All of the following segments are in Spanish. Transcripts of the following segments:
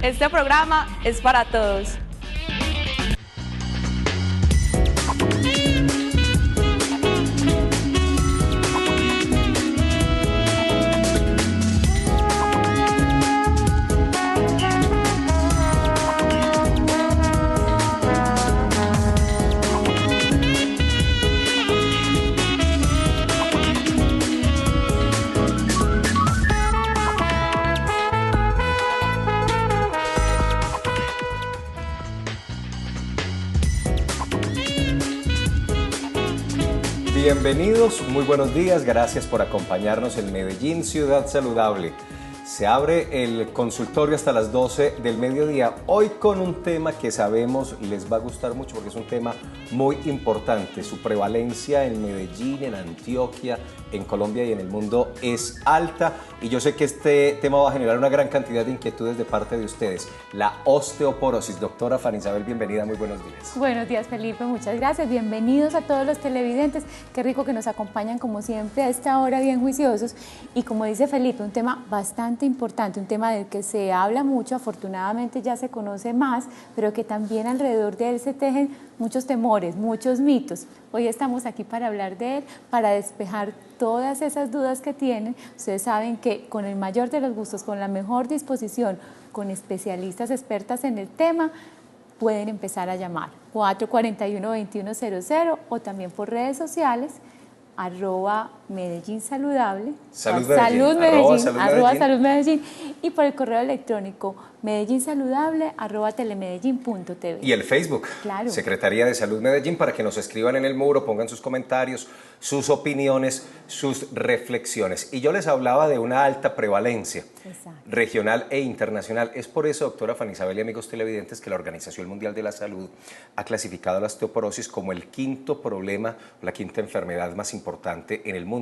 Este programa es para todos. Bienvenidos, muy buenos días, gracias por acompañarnos en Medellín, Ciudad Saludable. Se abre el consultorio hasta las 12 del mediodía, hoy con un tema que sabemos les va a gustar mucho porque es un tema muy importante. Su prevalencia en Medellín, en Antioquia, en Colombia y en el mundo es alta y yo sé que este tema va a generar una gran cantidad de inquietudes de parte de ustedes. La osteoporosis. Doctora Fanny Isabel, bienvenida, muy buenos días. Buenos días, Felipe, muchas gracias. Bienvenidos a todos los televidentes. Qué rico que nos acompañan como siempre a esta hora bien juiciosos. Y como dice Felipe, un tema bastante importante, un tema del que se habla mucho, afortunadamente ya se conoce más, pero que también alrededor de él se tejen muchos temores, muchos mitos. Hoy estamos aquí para hablar de él, para despejar todas esas dudas que tienen. Ustedes saben que con el mayor de los gustos, con la mejor disposición, con especialistas expertas en el tema, pueden empezar a llamar 441-2100 o también por redes sociales @Medellín Saludable, Salud Medellín, arroba Salud Medellín, y por el correo electrónico medellínsaludable@telemedellín.tv. Y el Facebook, claro. Secretaría de Salud Medellín, para que nos escriban en el muro, pongan sus comentarios, sus opiniones, sus reflexiones. Y yo les hablaba de una alta prevalencia regional e internacional. Es por eso, doctora Fanny Isabel y amigos televidentes, que la Organización Mundial de la Salud ha clasificado la osteoporosis como el quinto problema, la quinta enfermedad más importante en el mundo.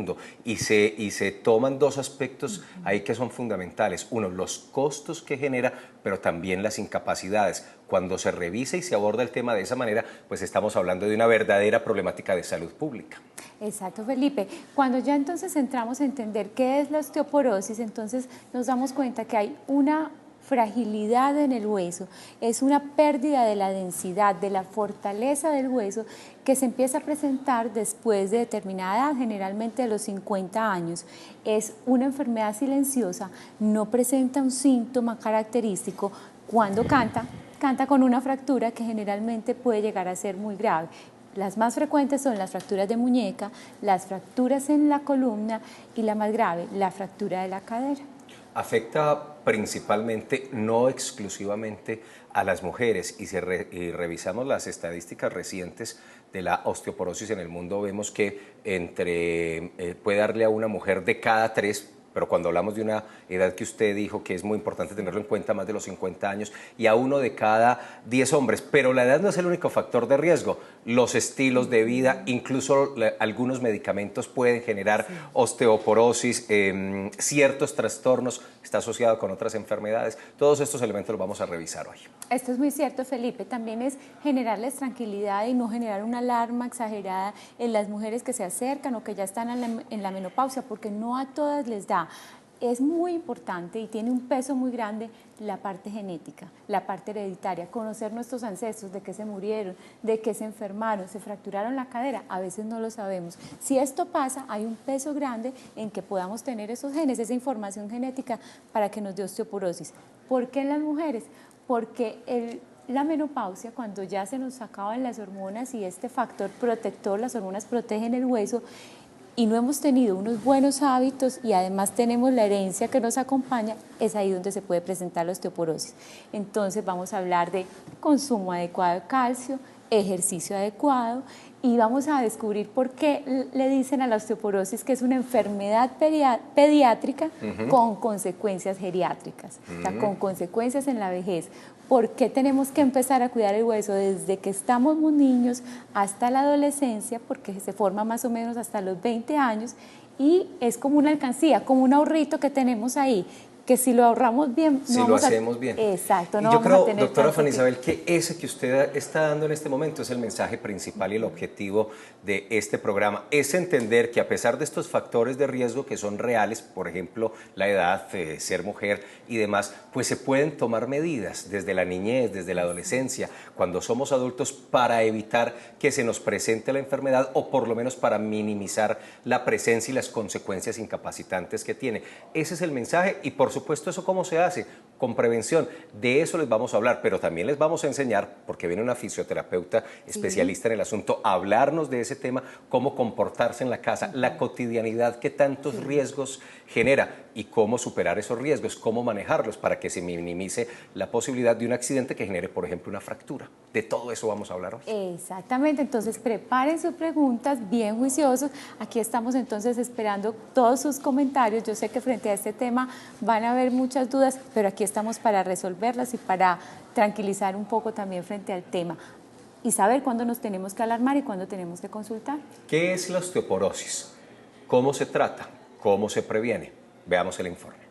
Y se toman dos aspectos ahí que son fundamentales. Uno, los costos que genera, pero también las incapacidades. Cuando se revisa y se aborda el tema de esa manera, pues estamos hablando de una verdadera problemática de salud pública. Exacto, Felipe. Cuando ya entonces entramos a entender qué es la osteoporosis, entonces nos damos cuenta que hay una fragilidad en el hueso, es una pérdida de la densidad, de la fortaleza del hueso que se empieza a presentar después de determinada edad, generalmente de los 50 años. Es una enfermedad silenciosa, no presenta un síntoma característico. Cuando canta con una fractura que generalmente puede llegar a ser muy grave. Las más frecuentes son las fracturas de muñeca, las fracturas en la columna y la más grave, la fractura de la cadera. Afecta principalmente, no exclusivamente, a las mujeres y revisamos las estadísticas recientes de la osteoporosis en el mundo, vemos que puede darle a una mujer de cada 3, pero cuando hablamos de una edad que usted dijo que es muy importante tenerlo en cuenta, más de los 50 años, y a 1 de cada 10 hombres. Pero la edad no es el único factor de riesgo. Los estilos de vida, incluso algunos medicamentos pueden generar osteoporosis, ciertos trastornos, está asociado con otras enfermedades. Todos estos elementos los vamos a revisar hoy. Esto es muy cierto, Felipe. También es generarles tranquilidad y no generar una alarma exagerada en las mujeres que se acercan o que ya están en la menopausia, porque no a todas les da. Es muy importante y tiene un peso muy grande la parte genética, la parte hereditaria, conocer nuestros ancestros, de qué se murieron, de qué se enfermaron, se fracturaron la cadera, a veces no lo sabemos. Si esto pasa, hay un peso grande en que podamos tener esos genes, esa información genética para que nos dé osteoporosis. ¿Por qué en las mujeres? Porque la menopausia, cuando ya se nos acaban las hormonas y este factor protector, las hormonas protegen el hueso, y no hemos tenido unos buenos hábitos y además tenemos la herencia que nos acompaña, es ahí donde se puede presentar la osteoporosis. Entonces vamos a hablar de consumo adecuado de calcio, ejercicio adecuado, y vamos a descubrir por qué le dicen a la osteoporosis que es una enfermedad pediátrica con consecuencias geriátricas, o sea, con consecuencias en la vejez. ¿Por qué tenemos que empezar a cuidar el hueso desde que estamos muy niños hasta la adolescencia? Porque se forma más o menos hasta los 20 años y es como una alcancía, como un ahorrito que tenemos ahí, que si lo ahorramos bien, si lo hacemos bien. Exacto, no y yo vamos a creo, tener doctora tanto Fanny Isabel, que ese que usted está dando en este momento es el mensaje principal y el objetivo de este programa, es entender que a pesar de estos factores de riesgo que son reales, por ejemplo, la edad, ser mujer y demás, pues se pueden tomar medidas desde la niñez, desde la adolescencia, cuando somos adultos, para evitar que se nos presente la enfermedad o por lo menos para minimizar la presencia y las consecuencias incapacitantes que tiene. Ese es el mensaje y por supuesto eso cómo se hace, con prevención. De eso les vamos a hablar, pero también les vamos a enseñar, porque viene una fisioterapeuta especialista en el asunto, a hablarnos de ese tema, cómo comportarse en la casa, la cotidianidad que tantos riesgos genera y cómo superar esos riesgos, cómo manejarlos para que se minimice la posibilidad de un accidente que genere, por ejemplo, una fractura. De todo eso vamos a hablar hoy. Exactamente, entonces preparen sus preguntas bien juiciosos. Aquí estamos entonces esperando todos sus comentarios. Yo sé que frente a este tema van a haber muchas dudas, pero aquí estamos para resolverlas y para tranquilizar un poco también frente al tema y saber cuándo nos tenemos que alarmar y cuándo tenemos que consultar. ¿Qué es la osteoporosis? ¿Cómo se trata? ¿Cómo se previene? Veamos el informe.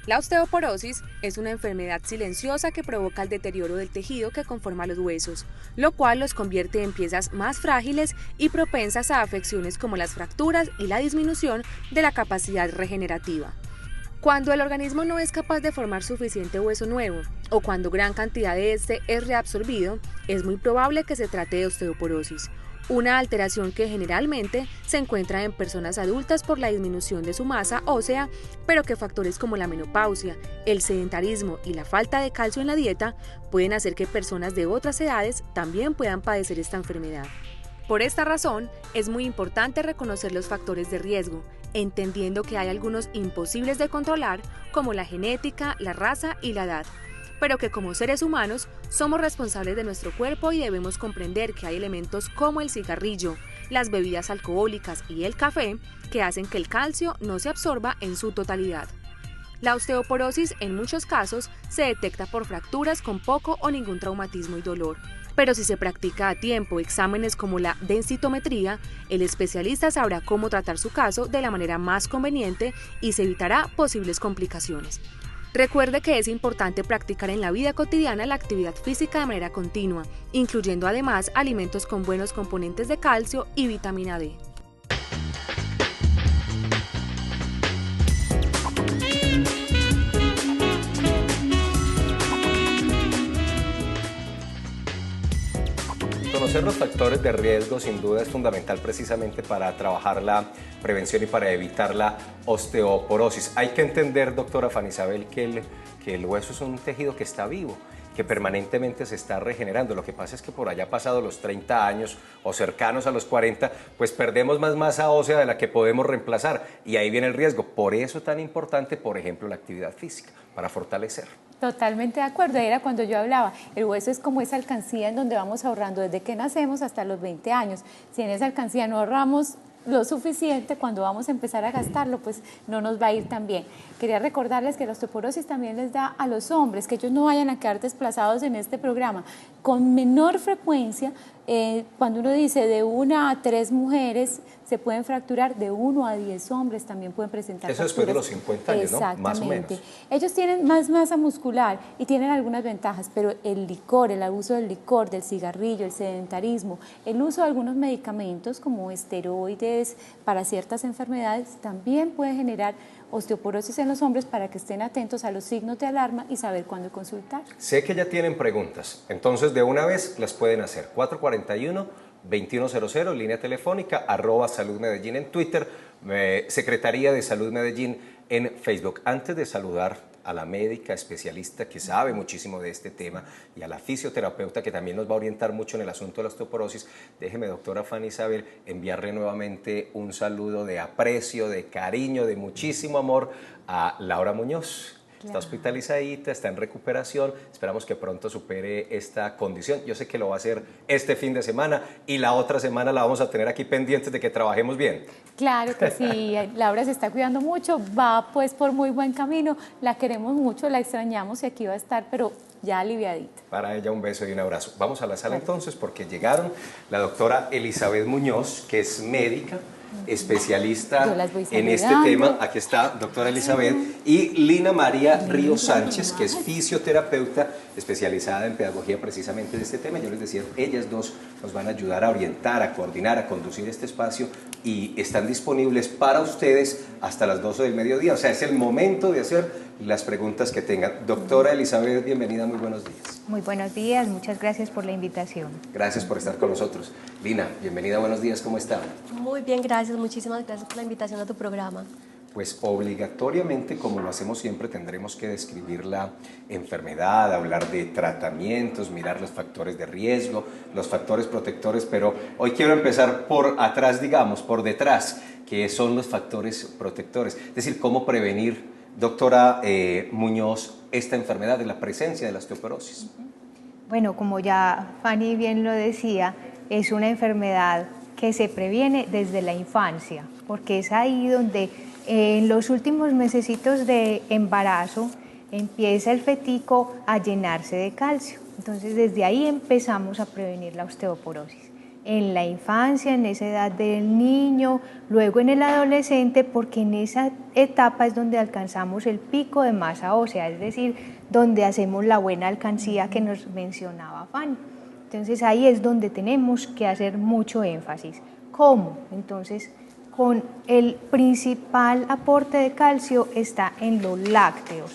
La osteoporosis es una enfermedad silenciosa que provoca el deterioro del tejido que conforma los huesos, lo cual los convierte en piezas más frágiles y propensas a afecciones como las fracturas y la disminución de la capacidad regenerativa. Cuando el organismo no es capaz de formar suficiente hueso nuevo o cuando gran cantidad de este es reabsorbido, es muy probable que se trate de osteoporosis, una alteración que generalmente se encuentra en personas adultas por la disminución de su masa ósea, pero que factores como la menopausia, el sedentarismo y la falta de calcio en la dieta pueden hacer que personas de otras edades también puedan padecer esta enfermedad. Por esta razón, es muy importante reconocer los factores de riesgo, entendiendo que hay algunos imposibles de controlar, como la genética, la raza y la edad, pero que como seres humanos somos responsables de nuestro cuerpo y debemos comprender que hay elementos como el cigarrillo, las bebidas alcohólicas y el café que hacen que el calcio no se absorba en su totalidad. La osteoporosis en muchos casos se detecta por fracturas con poco o ningún traumatismo y dolor, pero si se practica a tiempo exámenes como la densitometría, el especialista sabrá cómo tratar su caso de la manera más conveniente y se evitará posibles complicaciones. Recuerde que es importante practicar en la vida cotidiana la actividad física de manera continua, incluyendo además alimentos con buenos componentes de calcio y vitamina D. Conocer los factores de riesgo sin duda es fundamental precisamente para trabajar la prevención y para evitar la osteoporosis. Hay que entender, doctora Fanny Isabel, que el hueso es un tejido que está vivo, que permanentemente se está regenerando. Lo que pasa es que por allá pasados los 30 años o cercanos a los 40, pues perdemos más masa ósea de la que podemos reemplazar y ahí viene el riesgo. Por eso es tan importante, por ejemplo, la actividad física, para fortalecer. Totalmente de acuerdo, era cuando yo hablaba, el hueso es como esa alcancía en donde vamos ahorrando desde que nacemos hasta los 20 años. Si en esa alcancía no ahorramos lo suficiente, cuando vamos a empezar a gastarlo, pues no nos va a ir tan bien. Quería recordarles que la osteoporosis también les da a los hombres, que ellos no vayan a quedar desplazados en este programa. Con menor frecuencia, cuando uno dice de 1 a 3 mujeres se pueden fracturar, de 1 a 10 hombres también pueden presentar fracturas. Eso después de los 50 años, ¿no? Más o menos. Ellos tienen más masa muscular y tienen algunas ventajas, pero el licor, el abuso del licor, del cigarrillo, el sedentarismo, el uso de algunos medicamentos como esteroides para ciertas enfermedades también puede generar osteoporosis en los hombres, para que estén atentos a los signos de alarma y saber cuándo consultar. Sé que ya tienen preguntas, entonces de una vez las pueden hacer. 441-2100, línea telefónica, @Salud Medellín en Twitter, Secretaría de Salud Medellín en Facebook. Antes de saludar a la médica especialista que sabe muchísimo de este tema y a la fisioterapeuta que también nos va a orientar mucho en el asunto de la osteoporosis, déjeme, doctora Fanny Isabel, enviarle nuevamente un saludo de aprecio, de cariño, de muchísimo amor a Laura Muñoz, está hospitalizadita, está en recuperación, esperamos que pronto supere esta condición. Yo sé que lo va a hacer este fin de semana y la otra semana la vamos a tener aquí pendientes de que trabajemos bien. Claro que sí, Laura se está cuidando mucho, va pues por muy buen camino, la queremos mucho, la extrañamos y aquí va a estar, pero ya aliviadita. Para ella un beso y un abrazo. Vamos a la sala entonces porque llegaron la doctora Elizabeth Muñoz, que es médica, especialista en este tema. Aquí está, doctora Elizabeth, y Lina María Ríos Sánchez, que es fisioterapeuta especializada en pedagogía precisamente de este tema. Yo les decía, ellas dos nos van a ayudar a orientar, a coordinar, a conducir este espacio y están disponibles para ustedes hasta las 12 del mediodía. O sea, es el momento de hacer las preguntas que tengan. Doctora Elizabeth, bienvenida, muy buenos días. Muy buenos días, muchas gracias por la invitación. Gracias por estar con nosotros. Lina, bienvenida, buenos días, ¿cómo está? Muy bien, gracias, muchísimas gracias por la invitación a tu programa. Pues obligatoriamente, como lo hacemos siempre, tendremos que describir la enfermedad, hablar de tratamientos, mirar los factores de riesgo, los factores protectores, pero hoy quiero empezar por atrás, digamos, por detrás, que son los factores protectores, es decir, cómo prevenir, doctora Muñoz, esta enfermedad de la presencia de la osteoporosis. Bueno, como ya Fanny bien lo decía, es una enfermedad que se previene desde la infancia, porque es ahí donde en los últimos mesecitos de embarazo empieza el fetico a llenarse de calcio. Entonces desde ahí empezamos a prevenir la osteoporosis. En la infancia, en esa edad del niño, luego en el adolescente, porque en esa etapa es donde alcanzamos el pico de masa ósea, es decir, donde hacemos la buena alcancía que nos mencionaba Fanny. Entonces ahí es donde tenemos que hacer mucho énfasis. ¿Cómo? Entonces, con el principal aporte de calcio está en los lácteos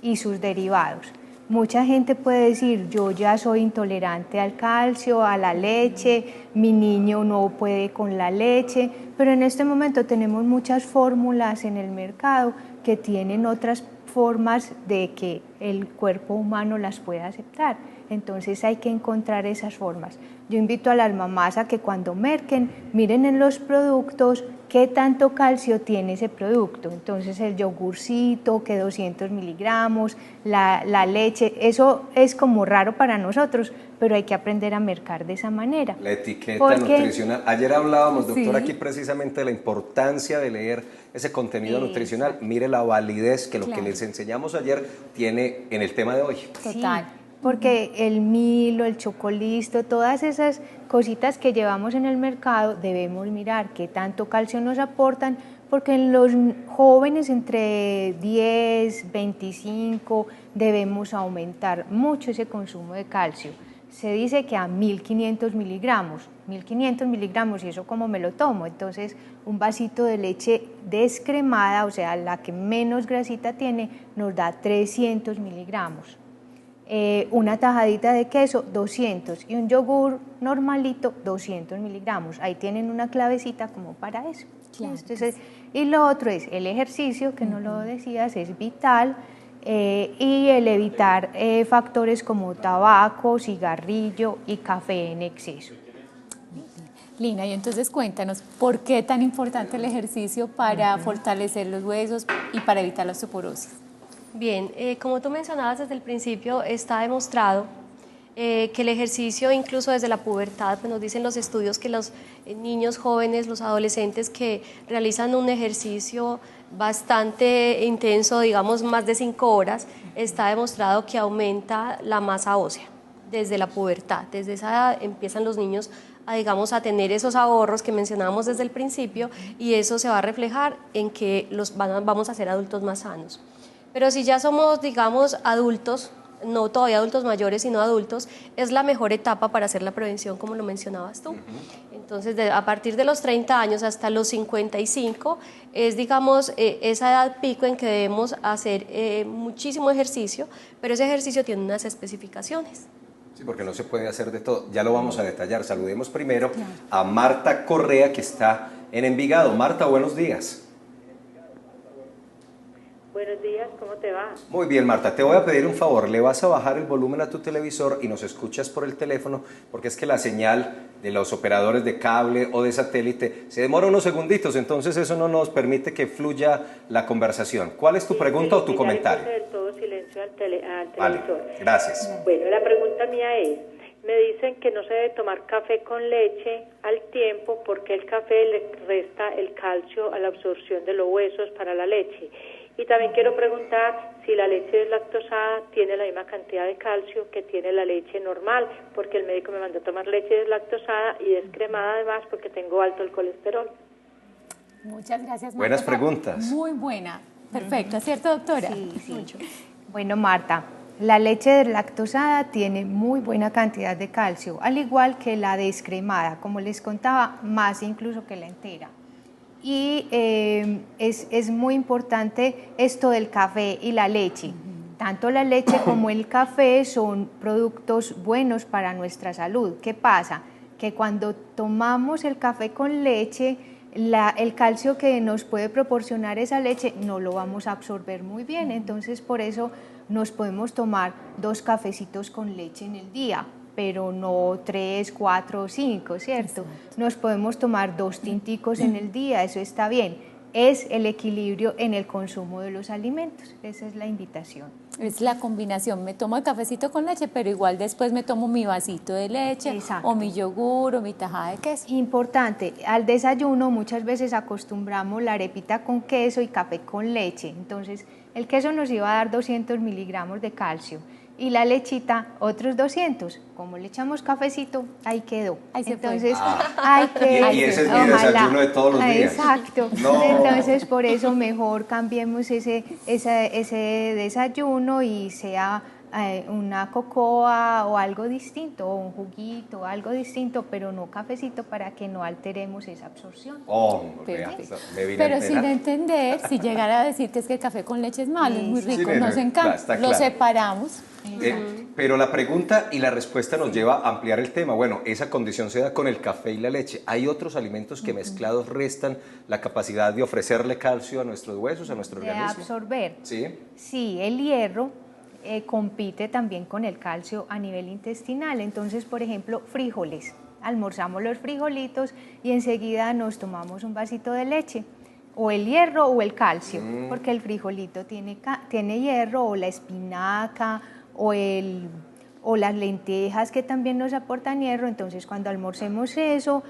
y sus derivados. Mucha gente puede decir, yo ya soy intolerante al calcio, a la leche, mi niño no puede con la leche, pero en este momento tenemos muchas fórmulas en el mercado que tienen otras formas de que el cuerpo humano las pueda aceptar. Entonces hay que encontrar esas formas. Yo invito a las mamás a que cuando merquen, miren en los productos qué tanto calcio tiene ese producto. Entonces el yogurcito, que 200 miligramos, la leche, eso es como raro para nosotros, pero hay que aprender a mercar de esa manera. La etiqueta nutricional. Ayer hablábamos, doctora, aquí precisamente de la importancia de leer ese contenido nutricional. Mire la validez que lo que les enseñamos ayer tiene en el tema de hoy. Total. Porque el Milo, el Chocolisto, todas esas cositas que llevamos en el mercado debemos mirar qué tanto calcio nos aportan, porque en los jóvenes entre 10, 25 debemos aumentar mucho ese consumo de calcio. Se dice que a 1500 miligramos, y eso como me lo tomo, entonces un vasito de leche descremada, o sea, la que menos grasita tiene, nos da 300 miligramos. Una tajadita de queso, 200, y un yogur normalito, 200 miligramos. Ahí tienen una clavecita como para eso. Claro. Entonces, y lo otro es el ejercicio, que no lo decías, es vital, y el evitar factores como tabaco, cigarrillo y café en exceso. Lina, y entonces cuéntanos, ¿por qué tan importante el ejercicio para fortalecer los huesos y para evitar la osteoporosis? Bien, como tú mencionabas desde el principio, está demostrado que el ejercicio, incluso desde la pubertad, pues nos dicen los estudios que los niños jóvenes, los adolescentes que realizan un ejercicio bastante intenso, digamos más de 5 horas, está demostrado que aumenta la masa ósea desde la pubertad. Desde esa edad empiezan los niños a tener esos ahorros que mencionábamos desde el principio, y eso se va a reflejar en que vamos a ser adultos más sanos. Pero si ya somos, digamos, adultos, no todavía adultos mayores, sino adultos, es la mejor etapa para hacer la prevención, como lo mencionabas tú. Entonces, a partir de los 30 años hasta los 55, es, digamos, esa edad pico en que debemos hacer muchísimo ejercicio, pero ese ejercicio tiene unas especificaciones. Sí, porque no se puede hacer de todo. Ya lo vamos a detallar. Saludemos primero a Marta Correa, que está en Envigado. Marta, buenos días. Buenos días, ¿cómo te va? Muy bien, Marta, te voy a pedir un favor, le vas a bajar el volumen a tu televisor y nos escuchas por el teléfono, porque es que la señal de los operadores de cable o de satélite se demora unos segunditos, entonces eso no nos permite que fluya la conversación. ¿Cuál es tu pregunta o tu comentario? Todo al Vale, televisor. gracias. Bueno, la pregunta mía es, me dicen que no se debe tomar café con leche al tiempo porque el café le resta el calcio a la absorción de los huesos para la leche. Y también quiero preguntar si la leche deslactosada tiene la misma cantidad de calcio que tiene la leche normal, porque el médico me mandó a tomar leche deslactosada y descremada además porque tengo alto el colesterol. Muchas gracias, Marta. Buenas preguntas. Muy buena. Perfecto, ¿cierto, doctora? Sí, sí. Bueno, Marta, la leche deslactosada tiene muy buena cantidad de calcio, al igual que la descremada, como les contaba, más incluso que la entera. Y es muy importante esto del café y la leche. Tanto la leche como el café son productos buenos para nuestra salud. ¿Qué pasa? Que cuando tomamos el café con leche, el calcio que nos puede proporcionar esa leche no lo vamos a absorber muy bien, entonces por eso nos podemos tomar 2 cafecitos con leche en el día, pero no 3, 4 o 5, ¿cierto? Nos podemos tomar 2 tinticos en el día, eso está bien. Es el equilibrio en el consumo de los alimentos, esa es la invitación. Es la combinación, me tomo el cafecito con leche, pero igual después me tomo mi vasito de leche, Exacto. o mi yogur, o mi tajada de queso. Importante, al desayuno muchas veces acostumbramos la arepita con queso y café con leche, entonces el queso nos iba a dar 200 miligramos de calcio y la lechita otros 200, como le echamos cafecito, ahí quedó. Ahí se fue. Entonces, hay que... Y ese es mi desayuno de todos los días. Exacto, No. entonces por eso mejor cambiemos ese desayuno y sea una cocoa o algo distinto, o un juguito, algo distinto, pero no cafecito para que no alteremos esa absorción. Perfecto. Me vine Pero a sin enterar. entender, si llegara a decir que es que el café con leche es malo, es muy rico, Sí, nos no, encanta, está lo claro. separamos. Pero la pregunta y la respuesta nos lleva a ampliar el tema. Bueno, esa condición se da con el café y la leche. ¿Hay otros alimentos que mezclados restan la capacidad de ofrecerle calcio a nuestros huesos, a nuestro De organismo? absorber. Sí. Sí, el hierro compite también con el calcio a nivel intestinal. Entonces, por ejemplo, frijoles. Almorzamos los frijolitos y enseguida nos tomamos un vasito de leche. O el hierro o el calcio, porque el frijolito tiene hierro, o la espinaca, o las lentejas que también nos aportan hierro. Entonces, cuando almorcemos eso,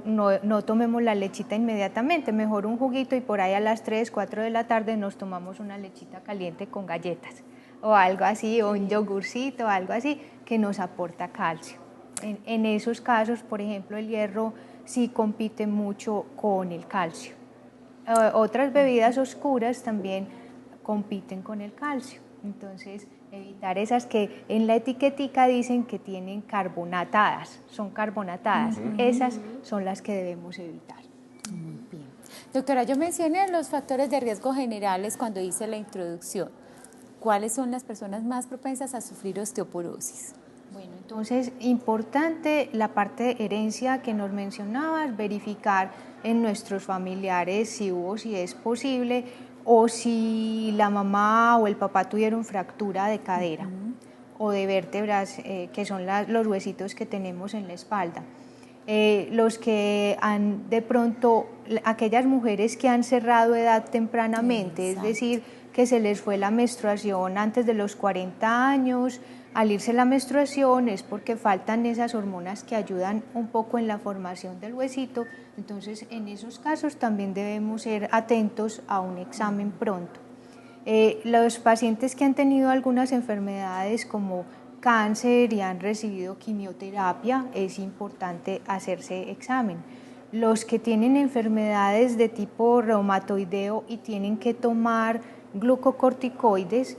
no tomemos la lechita inmediatamente, mejor un juguito y por ahí a las 3, 4 de la tarde nos tomamos una lechita caliente con galletas o algo así, o un yogurcito, algo así, que nos aporta calcio. En esos casos, por ejemplo, el hierro sí compite mucho con el calcio. Otras bebidas oscuras también compiten con el calcio, entonces evitar esas que en la etiquetica dicen que tienen carbonatadas, son carbonatadas, esas son las que debemos evitar. Muy bien. Doctora, yo mencioné los factores de riesgo generales cuando hice la introducción. ¿Cuáles son las personas más propensas a sufrir osteoporosis? Bueno, entonces, importante la parte de herencia que nos mencionabas, verificar en nuestros familiares si hubo, si es posible, o si la mamá o el papá tuvieron fractura de cadera o de vértebras, que son los huesitos que tenemos en la espalda. Los que han, de pronto, aquellas mujeres que han cerrado edad tempranamente, es decir, que se les fue la menstruación antes de los 40 años, al irse la menstruación es porque faltan esas hormonas que ayudan un poco en la formación del huesito, entonces en esos casos también debemos ser atentos a un examen pronto. Los pacientes que han tenido algunas enfermedades como cáncer y han recibido quimioterapia, es importante hacerse examen. Los que tienen enfermedades de tipo reumatoideo y tienen que tomar glucocorticoides,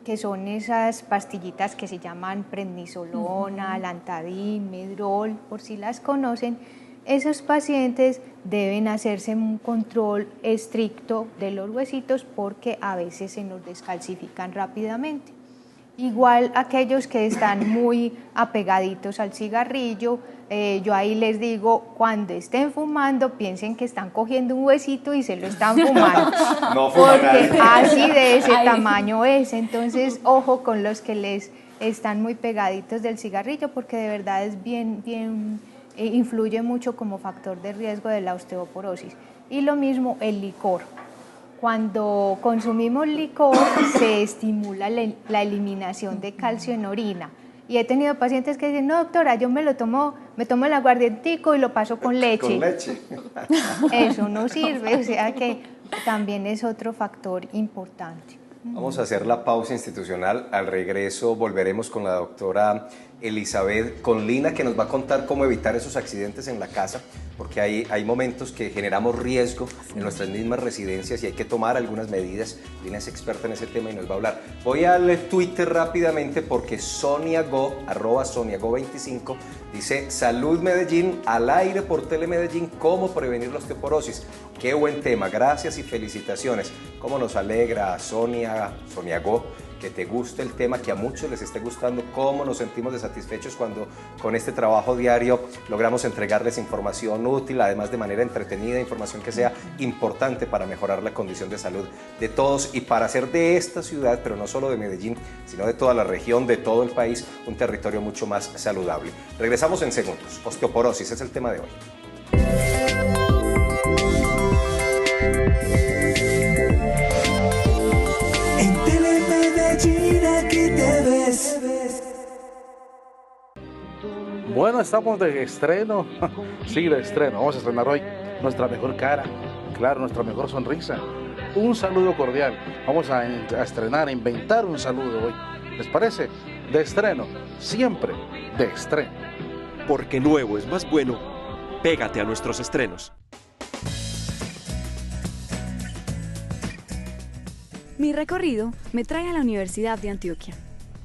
que son esas pastillitas que se llaman prednisolona, lantadin, medrol, por si las conocen, esos pacientes deben hacerse un control estricto de los huesitos porque a veces se nos descalcifican rápidamente. Igual aquellos que están muy apegaditos al cigarrillo, yo ahí les digo, cuando estén fumando, piensen que están cogiendo un huesito y se lo están fumando. No fuma porque nadie. así de ese tamaño es. Entonces, ojo con los que les están muy pegaditos del cigarrillo, porque de verdad es influye mucho como factor de riesgo de la osteoporosis. Y lo mismo el licor. cuando consumimos licor se estimula la eliminación de calcio en orina. Y he tenido pacientes que dicen, no doctora, yo me tomo el aguardientico y lo paso con leche. Con leche. Eso no sirve, o sea que también es otro factor importante. Vamos a hacer la pausa institucional. Al regreso volveremos con la doctora Elizabeth Conlina, que nos va a contar cómo evitar esos accidentes en la casa, porque hay momentos que generamos riesgo en nuestras mismas residencias y hay que tomar algunas medidas. Lina es experta en ese tema y nos va a hablar. Voy al Twitter rápidamente porque @SoniaGo 25, dice: Salud Medellín, al aire por Telemedellín, ¿cómo prevenir la osteoporosis? Qué buen tema, gracias y felicitaciones. Cómo nos alegra, SoniaGo, que te guste el tema, que a muchos les esté gustando, cómo nos sentimos de satisfechos cuando con este trabajo diario logramos entregarles información útil, además de manera entretenida, información que sea importante para mejorar la condición de salud de todos y para hacer de esta ciudad, pero no solo de Medellín, sino de toda la región, de todo el país, un territorio mucho más saludable. Regresamos en segundos. Osteoporosis es el tema de hoy. Aquí te ves. Bueno, estamos de estreno. Sí, de estreno. Vamos a estrenar hoy nuestra mejor cara, claro, nuestra mejor sonrisa. Un saludo cordial. Vamos a estrenar, a inventar un saludo hoy. ¿Les parece? De estreno, siempre de estreno. Porque nuevo es más bueno, pégate a nuestros estrenos. Mi recorrido me trae a la Universidad de Antioquia,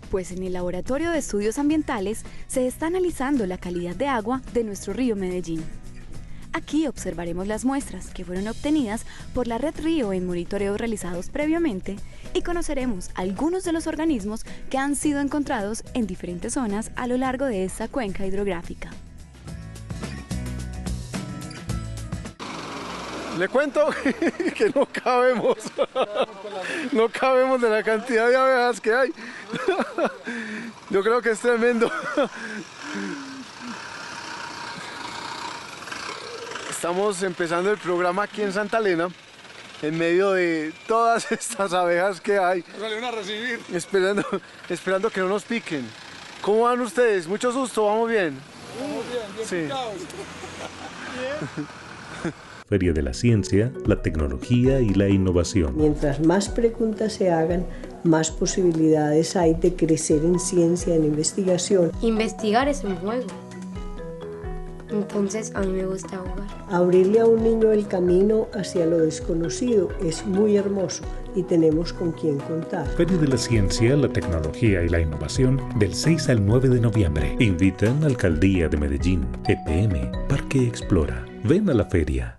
pues en el Laboratorio de Estudios Ambientales se está analizando la calidad de agua de nuestro río Medellín. Aquí observaremos las muestras que fueron obtenidas por la Red Río en monitoreos realizados previamente y conoceremos algunos de los organismos que han sido encontrados en diferentes zonas a lo largo de esta cuenca hidrográfica. Le cuento que no cabemos de la cantidad de abejas que hay. Yo creo que es tremendo. Estamos empezando el programa aquí en Santa Elena, en medio de todas estas abejas que hay. Salieron a recibir. Esperando que no nos piquen. ¿Cómo van ustedes? Mucho susto, ¿vamos bien? Vamos bien, sí. Picados. Bien. Feria de la Ciencia, la Tecnología y la Innovación. Mientras más preguntas se hagan, más posibilidades hay de crecer en ciencia, en investigación. Investigar es un juego. Entonces a mí me gusta jugar. Abrirle a un niño el camino hacia lo desconocido es muy hermoso y tenemos con quién contar. Feria de la Ciencia, la Tecnología y la Innovación del 6 al 9 de noviembre. Invitan Alcaldía de Medellín, EPM, Parque Explora. Ven a la feria.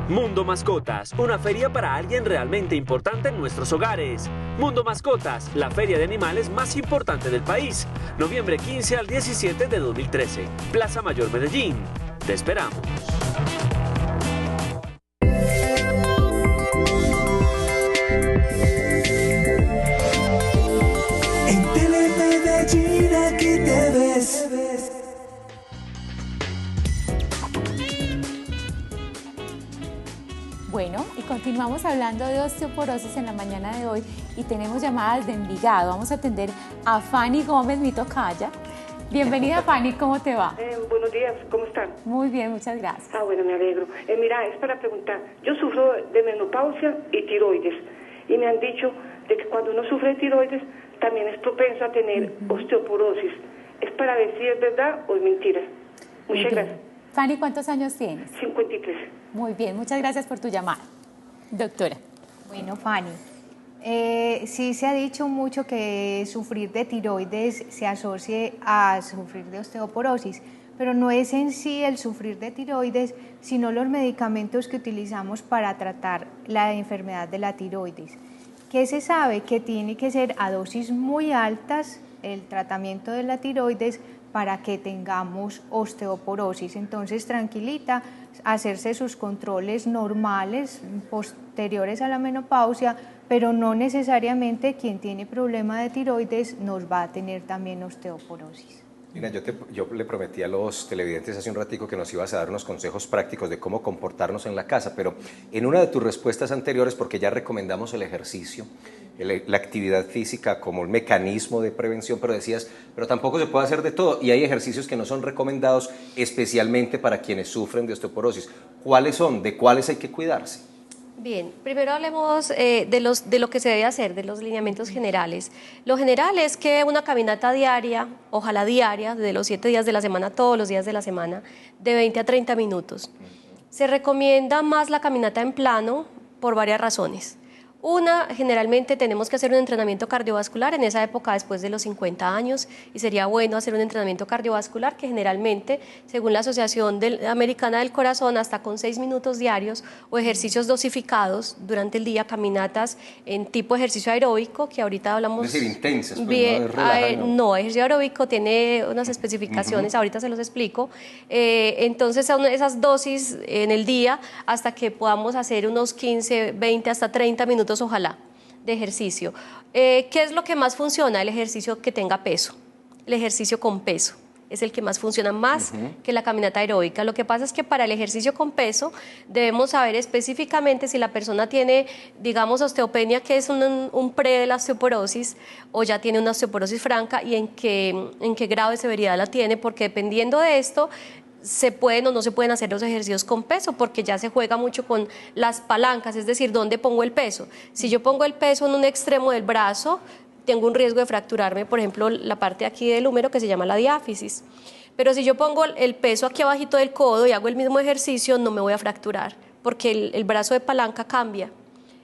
Mundo Mascotas, una feria para alguien realmente importante en nuestros hogares. Mundo Mascotas, la feria de animales más importante del país. Noviembre 15 al 17 de 2013. Plaza Mayor Medellín. Te esperamos. En Telemedellín aquí te ves. Bueno, y continuamos hablando de osteoporosis en la mañana de hoy y tenemos llamadas de Envigado. Vamos a atender a Fanny Gómez, mi tocaya. Bienvenida, Fanny, ¿cómo te va? Buenos días, ¿cómo están? Muy bien, muchas gracias. Bueno, me alegro. Mira, es para preguntar. Yo sufro de menopausia y tiroides y me han dicho de que cuando uno sufre de tiroides también es propenso a tener osteoporosis. Es para ver si es verdad o es mentira. Muchas gracias. Fanny, ¿cuántos años tienes? 53. Muy bien, muchas gracias por tu llamada. Doctora. Bueno, Fanny, sí se ha dicho mucho que sufrir de tiroides se asocie a sufrir de osteoporosis, pero no es en sí el sufrir de tiroides, sino los medicamentos que utilizamos para tratar la enfermedad de la tiroides. ¿Qué se sabe? Que tiene que ser a dosis muy altas el tratamiento de la tiroides para que tengamos osteoporosis. Entonces, tranquilita, hacerse sus controles normales posteriores a la menopausia, pero no necesariamente quien tiene problema de tiroides nos va a tener también osteoporosis. Mira, yo le prometí a los televidentes hace un ratico que nos ibas a dar unos consejos prácticos de cómo comportarnos en la casa, pero en una de tus respuestas anteriores, porque ya recomendamos el ejercicio, la actividad física como un mecanismo de prevención, pero decías, pero tampoco se puede hacer de todo y hay ejercicios que no son recomendados especialmente para quienes sufren de osteoporosis. ¿Cuáles son? ¿De cuáles hay que cuidarse? Bien, primero hablemos de lo que se debe hacer, de los lineamientos generales. Lo general es que una caminata diaria, ojalá diaria, de los 7 días de la semana, todos los días de la semana, de 20 a 30 minutos. Se recomienda más la caminata en plano por varias razones. Una, generalmente tenemos que hacer un entrenamiento cardiovascular en esa época después de los 50 años y sería bueno hacer un entrenamiento cardiovascular que generalmente, según la Asociación Americana del Corazón, hasta con 6 minutos diarios o ejercicios dosificados durante el día, caminatas en tipo ejercicio aeróbico, que ahorita hablamos... Es decir, intensas, pues, bien, no, ejercicio aeróbico tiene unas especificaciones, ahorita se los explico. Entonces son esas dosis en el día hasta que podamos hacer unos 15, 20, hasta 30 minutos ojalá, de ejercicio. ¿Qué es lo que más funciona? El ejercicio que tenga peso, el ejercicio con peso. Es el que más funciona más que la caminata aeróbica. Lo que pasa es que para el ejercicio con peso debemos saber específicamente si la persona tiene, digamos, osteopenia, que es un pre de la osteoporosis, o ya tiene una osteoporosis franca y en qué grado de severidad la tiene, porque dependiendo de esto, se pueden o no se pueden hacer los ejercicios con peso, porque ya se juega mucho con las palancas, es decir, ¿dónde pongo el peso? Si yo pongo el peso en un extremo del brazo, tengo un riesgo de fracturarme, por ejemplo, la parte aquí del húmero que se llama la diáfisis. Pero si yo pongo el peso aquí abajito del codo y hago el mismo ejercicio, no me voy a fracturar, porque el brazo de palanca cambia.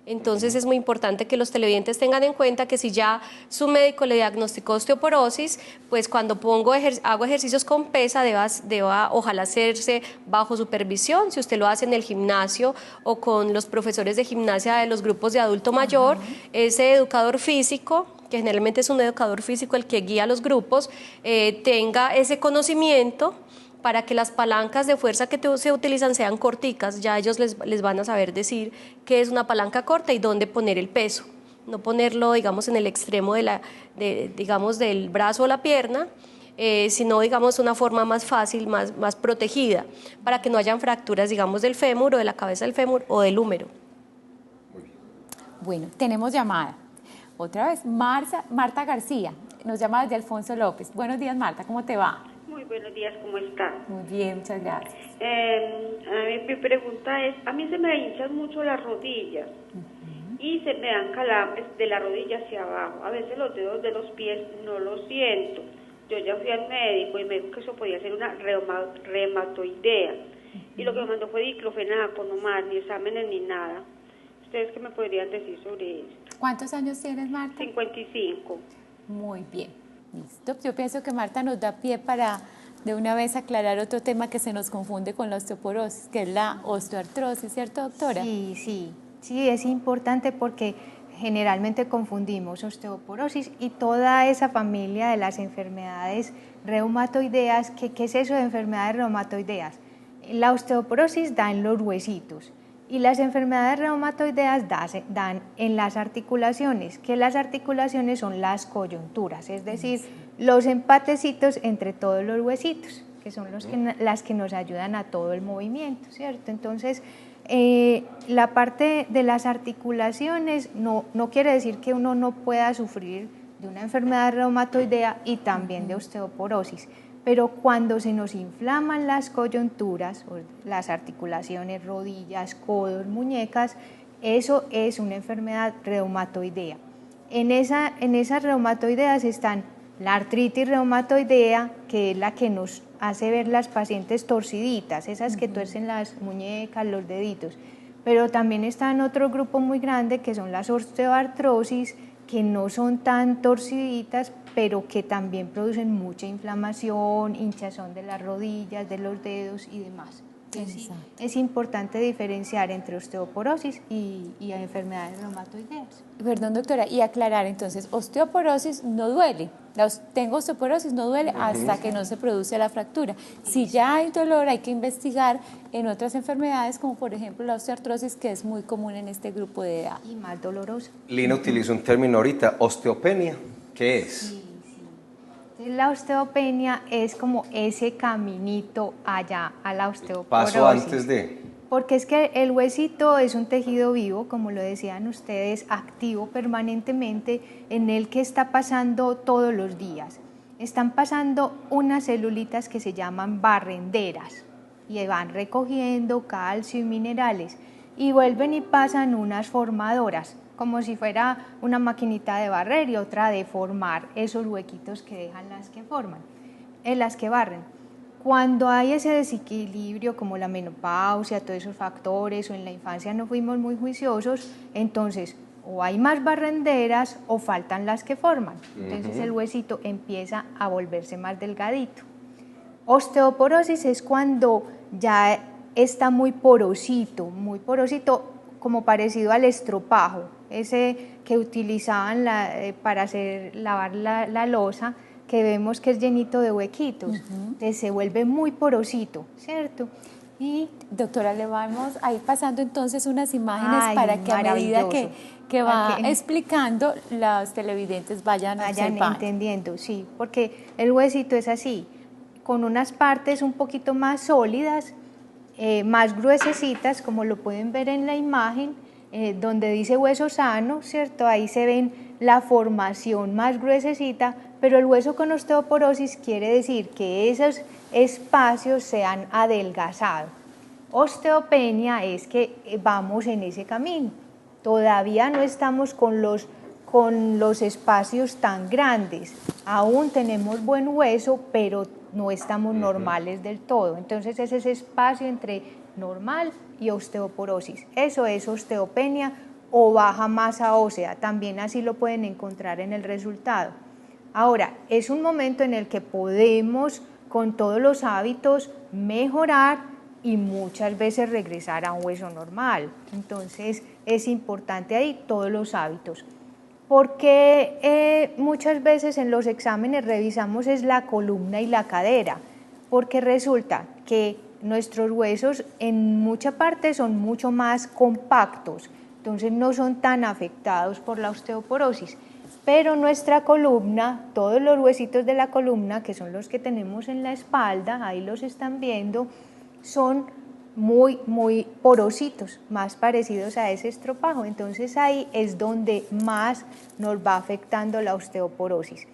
Entonces es muy importante que los televidentes tengan en cuenta que si ya su médico le diagnosticó osteoporosis, pues cuando hago ejercicios con pesa deba ojalá hacerse bajo supervisión, si usted lo hace en el gimnasio o con los profesores de gimnasia de los grupos de adulto mayor, ese educador físico, que generalmente es un educador físico el que guía a los grupos, tenga ese conocimiento para que las palancas de fuerza que se utilizan sean corticas. Ya ellos les van a saber decir qué es una palanca corta y dónde poner el peso. No ponerlo, digamos, en el extremo digamos, del brazo o la pierna, sino, digamos, una forma más fácil, más protegida, para que no hayan fracturas, digamos, del fémur o de la cabeza del fémur o del húmero. Bueno, tenemos llamada. Otra vez, Marta García, nos llama desde Alfonso López. Buenos días, Marta, ¿cómo te va? Muy buenos días, ¿cómo estás? Muy bien, muchas gracias. Mi pregunta es, a mí se me hinchan mucho las rodillas y se me dan calambres de la rodilla hacia abajo. A veces los dedos de los pies no los siento. Yo ya fui al médico y me dijo que eso podía ser una reumatoidea. Y lo que me mandó fue diclofenaco, no más, ni exámenes ni nada. ¿Ustedes qué me podrían decir sobre esto? ¿Cuántos años tienes, Marta? 55. Muy bien, listo. Yo pienso que Marta nos da pie para de una vez aclarar otro tema que se nos confunde con la osteoporosis, que es la osteoartrosis, ¿cierto, doctora? Sí, es importante porque generalmente confundimos osteoporosis y toda esa familia de las enfermedades reumatoideas. ¿Qué es eso de enfermedades reumatoideas? La osteoporosis da en los huesitos y las enfermedades reumatoideas dan en las articulaciones, que las articulaciones son las coyunturas, es decir, los empatecitos entre todos los huesitos, que son las que nos ayudan a todo el movimiento, ¿cierto? Entonces, la parte de las articulaciones no quiere decir que uno no pueda sufrir de una enfermedad reumatoidea y también de osteoporosis, pero cuando se nos inflaman las coyunturas, o las articulaciones, rodillas, codos, muñecas, eso es una enfermedad reumatoidea. En esas reumatoideas están la artritis reumatoidea, que es la que nos hace ver las pacientes torciditas, esas que tuercen las muñecas, los deditos, pero también está en otro grupo muy grande que son las osteoartrosis, que no son tan torciditas, pero que también producen mucha inflamación, hinchazón de las rodillas, de los dedos y demás. Entonces, es importante diferenciar entre osteoporosis y enfermedades reumatoideas. Perdón, doctora, y aclarar entonces, osteoporosis no duele. Tengo osteoporosis, no duele hasta que no se produce la fractura. Si ya hay dolor, hay que investigar en otras enfermedades, como por ejemplo la osteoartrosis, que es muy común en este grupo de edad. Y más dolorosa. Lina utilizó un término ahorita, osteopenia. ¿Qué es? La osteopenia es como ese caminito allá a la osteoporosis. Paso antes de... Porque es que el huesito es un tejido vivo, como lo decían ustedes, activo permanentemente, en el que está pasando todos los días. Están pasando unas celulitas que se llaman barrenderas y van recogiendo calcio y minerales y vuelven y pasan unas formadoras, como si fuera una maquinita de barrer y otra de formar esos huequitos que dejan las que forman, las que barren. Cuando hay ese desequilibrio como la menopausia, todos esos factores, o en la infancia no fuimos muy juiciosos, entonces o hay más barrenderas o faltan las que forman. Entonces el huesito empieza a volverse más delgadito. Osteoporosis es cuando ya está muy porosito como parecido al estropajo, ese que utilizaban para lavar la loza, que vemos que es llenito de huequitos, entonces se vuelve muy porosito, ¿cierto? Y doctora, le vamos a ir pasando entonces unas imágenes para que a medida que va explicando, los televidentes vayan entendiendo, sí, porque el huesito es así, con unas partes un poquito más sólidas, más gruesecitas, como lo pueden ver en la imagen, donde dice hueso sano, ¿cierto? Ahí se ven la formación más gruesecita, pero el hueso con osteoporosis quiere decir que esos espacios se han adelgazado. Osteopenia es que vamos en ese camino. Todavía no estamos con los espacios tan grandes. Aún tenemos buen hueso, pero no estamos normales del todo. Entonces es ese espacio entre normal y osteoporosis. Eso es osteopenia o baja masa ósea. También así lo pueden encontrar en el resultado. Ahora, es un momento en el que podemos, con todos los hábitos, mejorar y muchas veces regresar a un hueso normal. Entonces, es importante ahí todos los hábitos. Porque muchas veces en los exámenes revisamos es la columna y la cadera, porque resulta que nuestros huesos en mucha parte son mucho más compactos, entonces no son tan afectados por la osteoporosis. Pero nuestra columna, todos los huesitos de la columna, que son los que tenemos en la espalda, ahí los están viendo, son muy, muy porositos, más parecidos a ese estropajo. Entonces ahí es donde más nos va afectando la osteoporosis.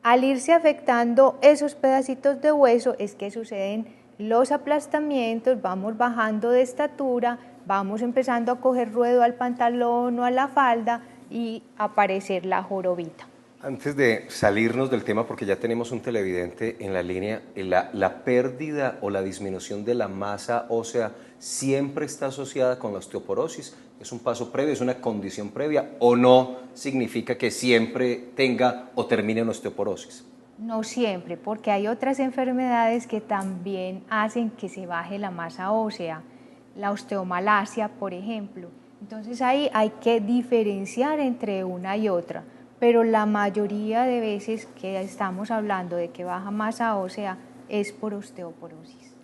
Al irse afectando esos pedacitos de hueso es que suceden los aplastamientos, vamos bajando de estatura, vamos empezando a coger ruedo al pantalón o a la falda, y aparecer la jorobita. Antes de salirnos del tema, porque ya tenemos un televidente en la línea, la pérdida o la disminución de la masa ósea siempre está asociada con la osteoporosis. ¿Es un paso previo, es una condición previa o no significa que siempre tenga o termine en osteoporosis? No siempre, porque hay otras enfermedades que también hacen que se baje la masa ósea, la osteomalacia, por ejemplo. Entonces ahí hay que diferenciar entre una y otra, pero la mayoría de veces que estamos hablando de que baja masa ósea es por osteoporosis.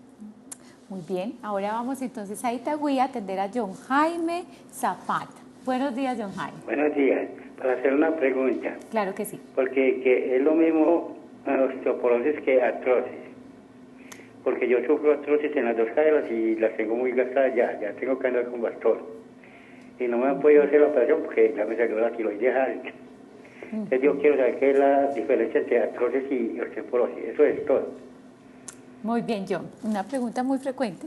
Muy bien, ahora vamos entonces a Itagüí a atender a John Jaime Zapata. Buenos días, John Jaime. Buenos días, para hacer una pregunta. Claro que sí. Porque que es lo mismo osteoporosis que artrosis. Porque yo sufro artrosis en las dos caderas y las tengo muy gastadas ya tengo que andar con bastón. Y no me han podido hacer la operación porque ya me salió la tiroides alta. Entonces yo quiero saber qué es la diferencia entre artrosis y osteoporosis. Eso es todo. Muy bien, John. Una pregunta muy frecuente.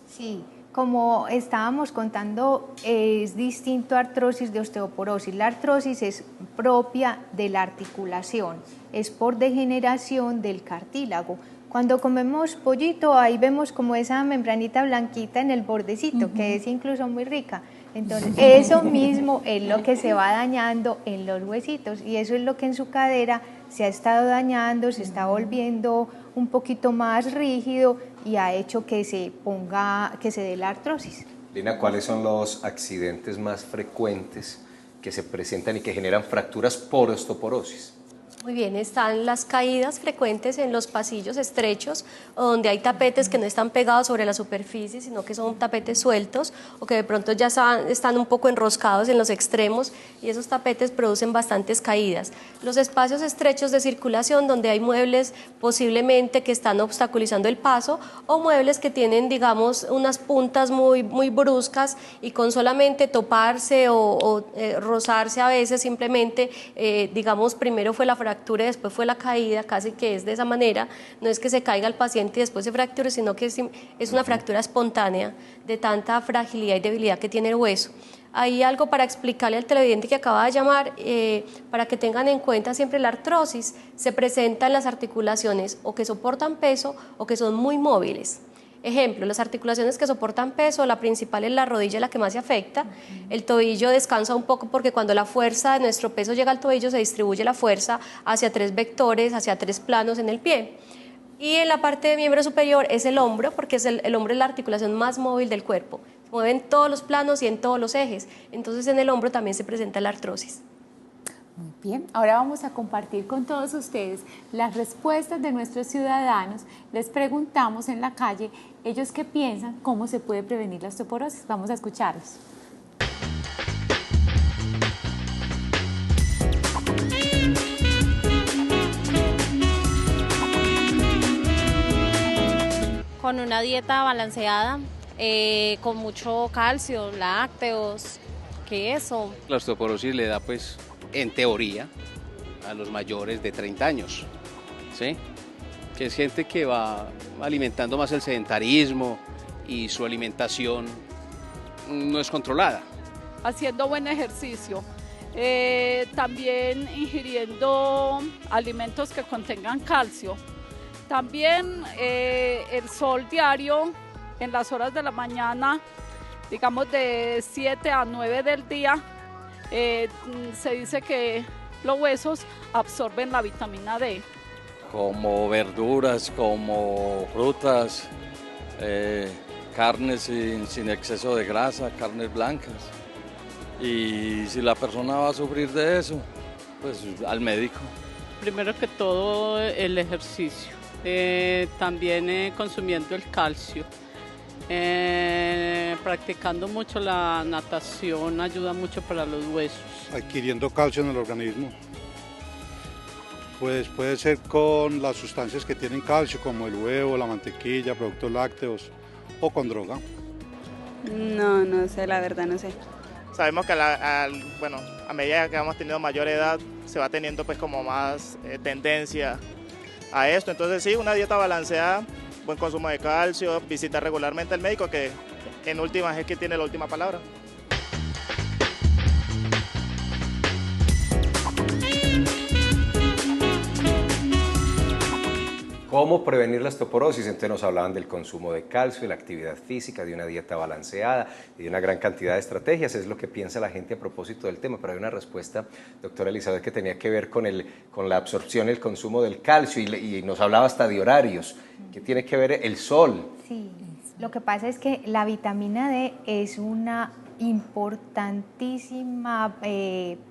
Sí. Como estábamos contando, es distinto artrosis de osteoporosis. La artrosis es propia de la articulación, es por degeneración del cartílago. Cuando comemos pollito, ahí vemos como esa membranita blanquita en el bordecito, que es incluso muy rica. Entonces, eso mismo es lo que se va dañando en los huesitos y eso es lo que en su cadera se ha estado dañando, se está volviendo un poquito más rígido y ha hecho que se dé la artrosis. Lina, ¿cuáles son los accidentes más frecuentes que se presentan y que generan fracturas por osteoporosis? Muy bien, están las caídas frecuentes en los pasillos estrechos, donde hay tapetes que no están pegados sobre la superficie, sino que son tapetes sueltos o que de pronto ya están un poco enroscados en los extremos, y esos tapetes producen bastantes caídas. Los espacios estrechos de circulación, donde hay muebles posiblemente que están obstaculizando el paso, o muebles que tienen, digamos, unas puntas muy bruscas, y con solamente toparse o rozarse a veces simplemente, digamos, primero fue la fractura y después fue la caída, casi que es de esa manera. No es que se caiga el paciente y después se fracture, sino que es una fractura espontánea de tanta fragilidad y debilidad que tiene el hueso. Hay algo para explicarle al televidente que acaba de llamar, para que tengan en cuenta siempre la artrosis se presenta en las articulaciones o que soportan peso o que son muy móviles. Ejemplo, las articulaciones que soportan peso, la principal es la rodilla, la que más se afecta. El tobillo descansa un poco porque cuando la fuerza de nuestro peso llega al tobillo se distribuye la fuerza hacia 3 vectores, hacia 3 planos en el pie. Y en la parte de miembro superior es el hombro, porque el hombro es la articulación más móvil del cuerpo. Se mueve en todos los planos y en todos los ejes. Entonces en el hombro también se presenta la artrosis. Muy bien, ahora vamos a compartir con todos ustedes las respuestas de nuestros ciudadanos. Les preguntamos en la calle, ellos qué piensan, cómo se puede prevenir la osteoporosis. Vamos a escucharlos. Con una dieta balanceada, con mucho calcio, lácteos, queso. La osteoporosis le da, pues, en teoría, a los mayores de 30 años, ¿sí? Que es gente que va alimentando más el sedentarismo y su alimentación no es controlada. Haciendo buen ejercicio, también ingiriendo alimentos que contengan calcio. También el sol diario en las horas de la mañana, digamos de 7 a 9 del día, se dice que los huesos absorben la vitamina D. Como verduras, como frutas, carnes sin exceso de grasa, carnes blancas. Y si la persona va a sufrir de eso, pues al médico. Primero que todo el ejercicio, también consumiendo el calcio. Practicando mucho la natación ayuda mucho para los huesos. Adquiriendo calcio en el organismo. Pues puede ser con las sustancias que tienen calcio, como el huevo, la mantequilla, productos lácteos, o con droga. No sé, la verdad no sé. Sabemos que a medida que vamos teniendo mayor edad, se va teniendo pues como más tendencia a esto. Entonces sí, una dieta balanceada, buen consumo de calcio, visitar regularmente al médico, que en últimas es que tiene la última palabra. ¿Cómo prevenir la osteoporosis? Entonces nos hablaban del consumo de calcio, de la actividad física, de una dieta balanceada y de una gran cantidad de estrategias. Es lo que piensa la gente a propósito del tema, pero hay una respuesta, doctora Elizabeth, que tenía que ver con la absorción y el consumo del calcio y nos hablaba hasta de horarios. ¿Qué tiene que ver el sol? Sí, lo que pasa es que la vitamina D es una importantísima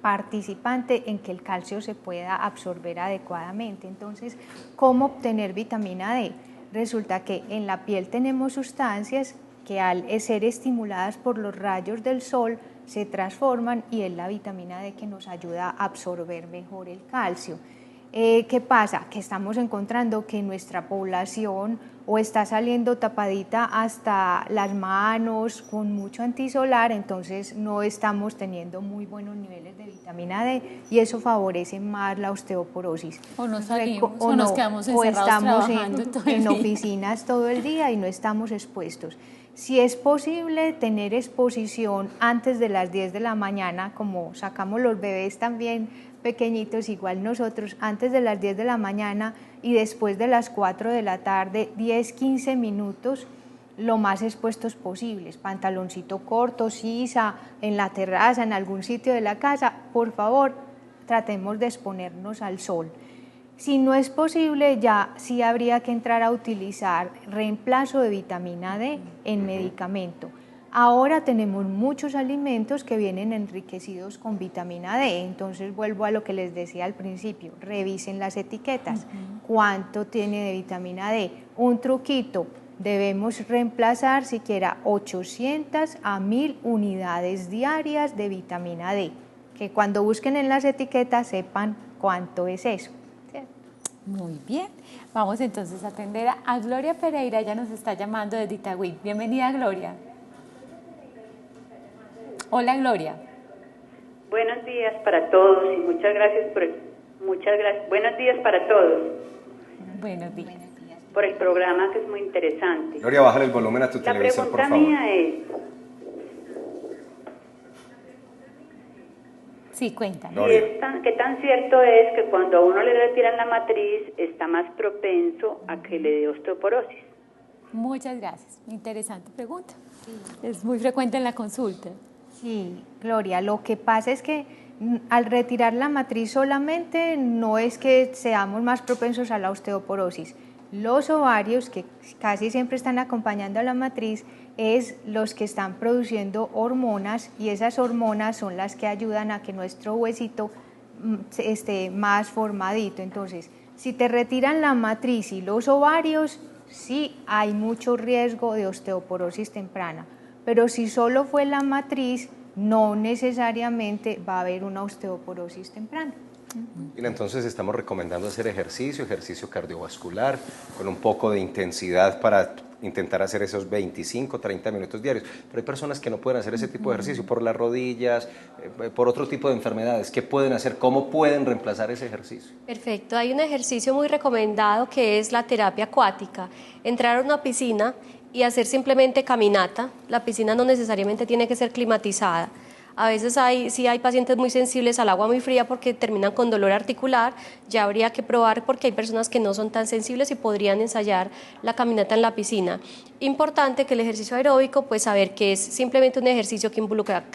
participante en que el calcio se pueda absorber adecuadamente. Entonces, ¿cómo obtener vitamina D? Resulta que en la piel tenemos sustancias que al ser estimuladas por los rayos del sol se transforman y es la vitamina D que nos ayuda a absorber mejor el calcio. ¿Qué pasa? Que estamos encontrando que nuestra población o está saliendo tapadita hasta las manos con mucho antisolar, entonces no estamos teniendo muy buenos niveles de vitamina D y eso favorece más la osteoporosis. O no salimos, o nos quedamos encerrados trabajando todo el en día. Oficinas todo el día y no estamos expuestos. Si es posible tener exposición antes de las 10 de la mañana, como sacamos los bebés también pequeñitos, igual nosotros, antes de las 10 de la mañana y después de las 4 de la tarde, 10-15 minutos, lo más expuestos posibles, pantaloncito corto, sisa, en la terraza, en algún sitio de la casa, por favor, tratemos de exponernos al sol. Si no es posible, ya sí habría que entrar a utilizar reemplazo de vitamina D en medicamento. Ahora tenemos muchos alimentos que vienen enriquecidos con vitamina D, entonces vuelvo a lo que les decía al principio, revisen las etiquetas, cuánto tiene de vitamina D. Un truquito, debemos reemplazar siquiera 800 a 1000 unidades diarias de vitamina D, que cuando busquen en las etiquetas sepan cuánto es eso. Muy bien, vamos entonces a atender a Gloria Pereira, ella nos está llamando desde Itagüí. Bienvenida, Gloria. Hola, Gloria. Buenos días para todos y muchas gracias. Buenos días para todos. Buenos días. Por el programa que es muy interesante. Gloria, bájale el volumen a tu televisor, por favor. La pregunta mía es... Sí, cuéntame. ¿Qué tan cierto es que cuando a uno le retiran la matriz está más propenso a que le dé osteoporosis? Muchas gracias. Interesante pregunta. Es muy frecuente en la consulta. Sí, Gloria, lo que pasa es que al retirar la matriz solamente no es que seamos más propensos a la osteoporosis. Los ovarios, que casi siempre están acompañando a la matriz, es los que están produciendo hormonas y esas hormonas son las que ayudan a que nuestro huesito esté más formadito. Entonces, si te retiran la matriz y los ovarios, sí hay mucho riesgo de osteoporosis temprana. Pero si solo fue la matriz, no necesariamente va a haber una osteoporosis temprana. Y entonces estamos recomendando hacer ejercicio cardiovascular, con un poco de intensidad para intentar hacer esos 25, 30 minutos diarios. Pero hay personas que no pueden hacer ese tipo de ejercicio por las rodillas, por otro tipo de enfermedades. ¿Qué pueden hacer? ¿Cómo pueden reemplazar ese ejercicio? Perfecto, hay un ejercicio muy recomendado que es la terapia acuática. Entrar a una piscina y hacer simplemente caminata. La piscina no necesariamente tiene que ser climatizada. A veces sí hay pacientes muy sensibles al agua muy fría porque terminan con dolor articular. Ya habría que probar porque hay personas que no son tan sensibles y podrían ensayar la caminata en la piscina. Importante que el ejercicio aeróbico, pues saber que es simplemente un ejercicio que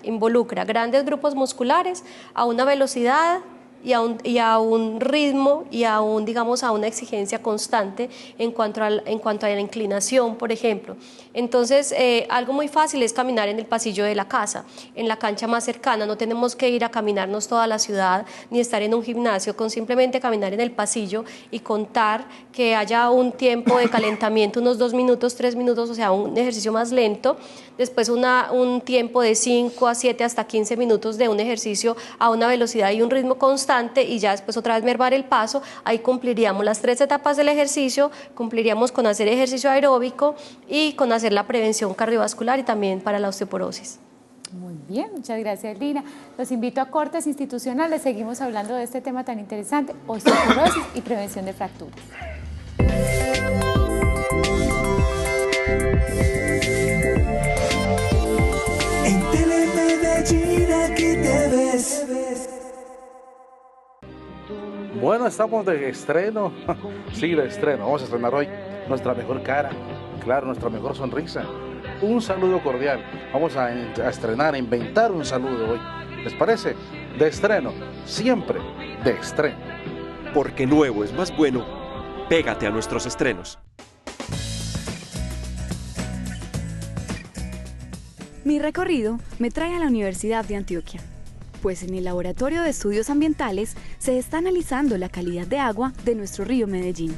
involucra grandes grupos musculares a una velocidad y a un ritmo y a una exigencia constante en cuanto a la inclinación, por ejemplo. Entonces, algo muy fácil es caminar en el pasillo de la casa, en la cancha más cercana. No tenemos que ir a caminarnos toda la ciudad ni estar en un gimnasio, con simplemente caminar en el pasillo y contar que haya un tiempo de calentamiento, unos 2 minutos, 3 minutos, o sea, un ejercicio más lento. Después un tiempo de 5 a 7 hasta 15 minutos de un ejercicio a una velocidad y un ritmo constante, y ya después otra vez mermar el paso. Ahí cumpliríamos las 3 etapas del ejercicio, cumpliríamos con hacer ejercicio aeróbico y con hacer la prevención cardiovascular y también para la osteoporosis. Muy bien, muchas gracias, Lina. Los invito a cortes institucionales, seguimos hablando de este tema tan interesante, osteoporosis y prevención de fracturas. En Telemedellín aquí te ves. Bueno, estamos de estreno, sí, de estreno. Vamos a estrenar hoy nuestra mejor cara, claro, nuestra mejor sonrisa. Un saludo cordial. Vamos a estrenar, a inventar un saludo hoy. ¿Les parece? De estreno, siempre de estreno. Porque nuevo es más bueno, pégate a nuestros estrenos. Mi recorrido me trae a la Universidad de Antioquia, pues en el Laboratorio de Estudios Ambientales se está analizando la calidad de agua de nuestro río Medellín.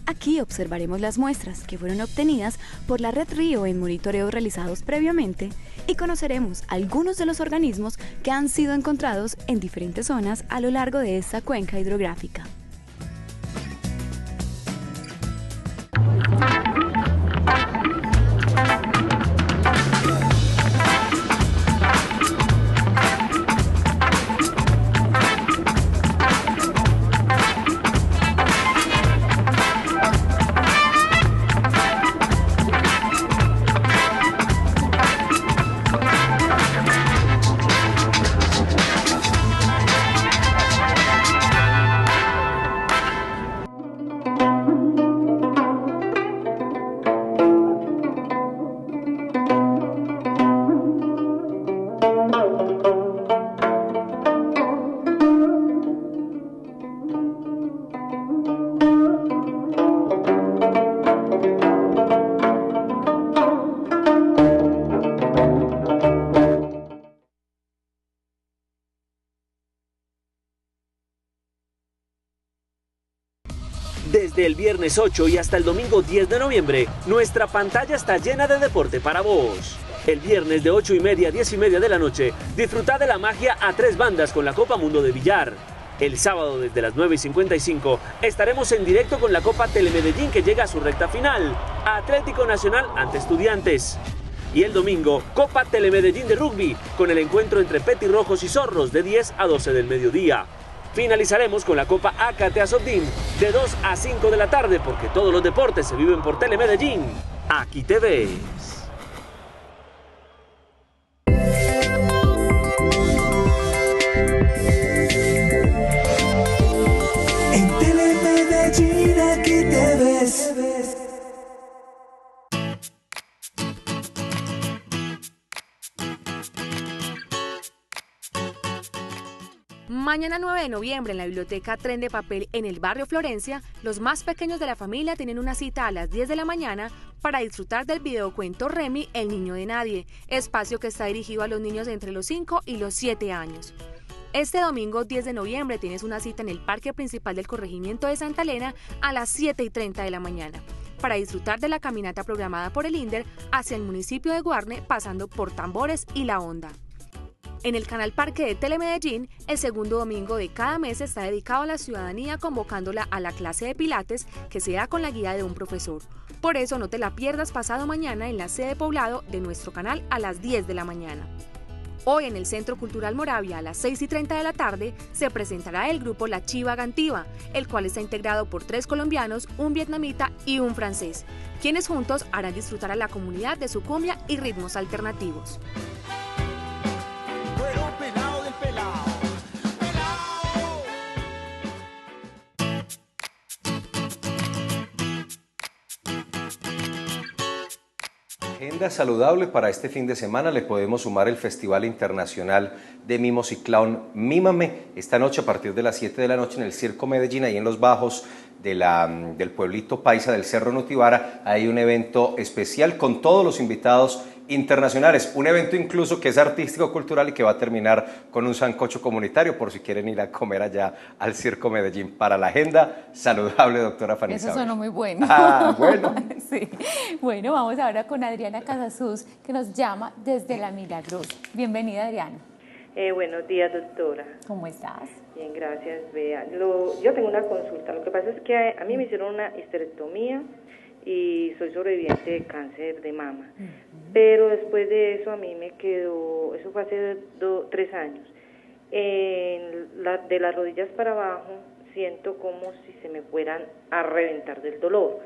Aquí observaremos las muestras que fueron obtenidas por la Red Río en monitoreos realizados previamente y conoceremos algunos de los organismos que han sido encontrados en diferentes zonas a lo largo de esta cuenca hidrográfica. Desde el viernes 8 y hasta el domingo 10 de noviembre, nuestra pantalla está llena de deporte para vos. El viernes de 8:30 a 10:30 de la noche, disfruta de la magia a 3 bandas con la Copa Mundo de Billar. El sábado desde las 9:55 estaremos en directo con la Copa Telemedellín que llega a su recta final, Atlético Nacional ante Estudiantes. Y el domingo, Copa Telemedellín de rugby, con el encuentro entre Petirrojos y Zorros de 10 a 12 del mediodía. Finalizaremos con la Copa Acate Azotdin de 2 a 5 de la tarde, porque todos los deportes se viven por Telemedellín. Aquí te ves. En Telemedellín, aquí te ves. Mañana 9 de noviembre en la biblioteca Tren de Papel en el barrio Florencia, los más pequeños de la familia tienen una cita a las 10 de la mañana para disfrutar del videocuento Remy, el niño de nadie, espacio que está dirigido a los niños entre los 5 y los 7 años. Este domingo 10 de noviembre tienes una cita en el parque principal del corregimiento de Santa Elena a las 7:30 de la mañana para disfrutar de la caminata programada por el INDER hacia el municipio de Guarne, pasando por Tambores y La Honda. En el canal Parque de Telemedellín, el segundo domingo de cada mes está dedicado a la ciudadanía, convocándola a la clase de pilates que se da con la guía de un profesor. Por eso no te la pierdas pasado mañana en la sede Poblado de nuestro canal a las 10 de la mañana. Hoy en el Centro Cultural Moravia a las 6:30 de la tarde se presentará el grupo La Chiva Gantiva, el cual está integrado por 3 colombianos, un vietnamita y un francés, quienes juntos harán disfrutar a la comunidad de su cumbia y ritmos alternativos. Agenda saludable para este fin de semana le podemos sumar el Festival Internacional de Mimos y Clown Mímame. Esta noche a partir de las 7 de la noche en el Circo Medellín, ahí en los bajos del pueblito paisa del Cerro Nutibara, hay un evento especial con todos los invitados internacionales, un evento incluso que es artístico-cultural y que va a terminar con un sancocho comunitario por si quieren ir a comer allá al Circo Medellín. Para la agenda saludable, doctora Fanny Eso Saber. sonó muy bueno. Ah, bueno. Sí. Bueno, vamos ahora con Adriana Casasus, que nos llama desde La Milagrosa. Bienvenida, Adriana. Buenos días, doctora. ¿Cómo estás? Bien, gracias, Bea. Yo tengo una consulta. Lo que pasa es que a mí me hicieron una histerectomía y soy sobreviviente de cáncer de mama. Pero después de eso a mí me quedó, eso fue hace 3 años, de las rodillas para abajo siento como si se me fueran a reventar del dolor.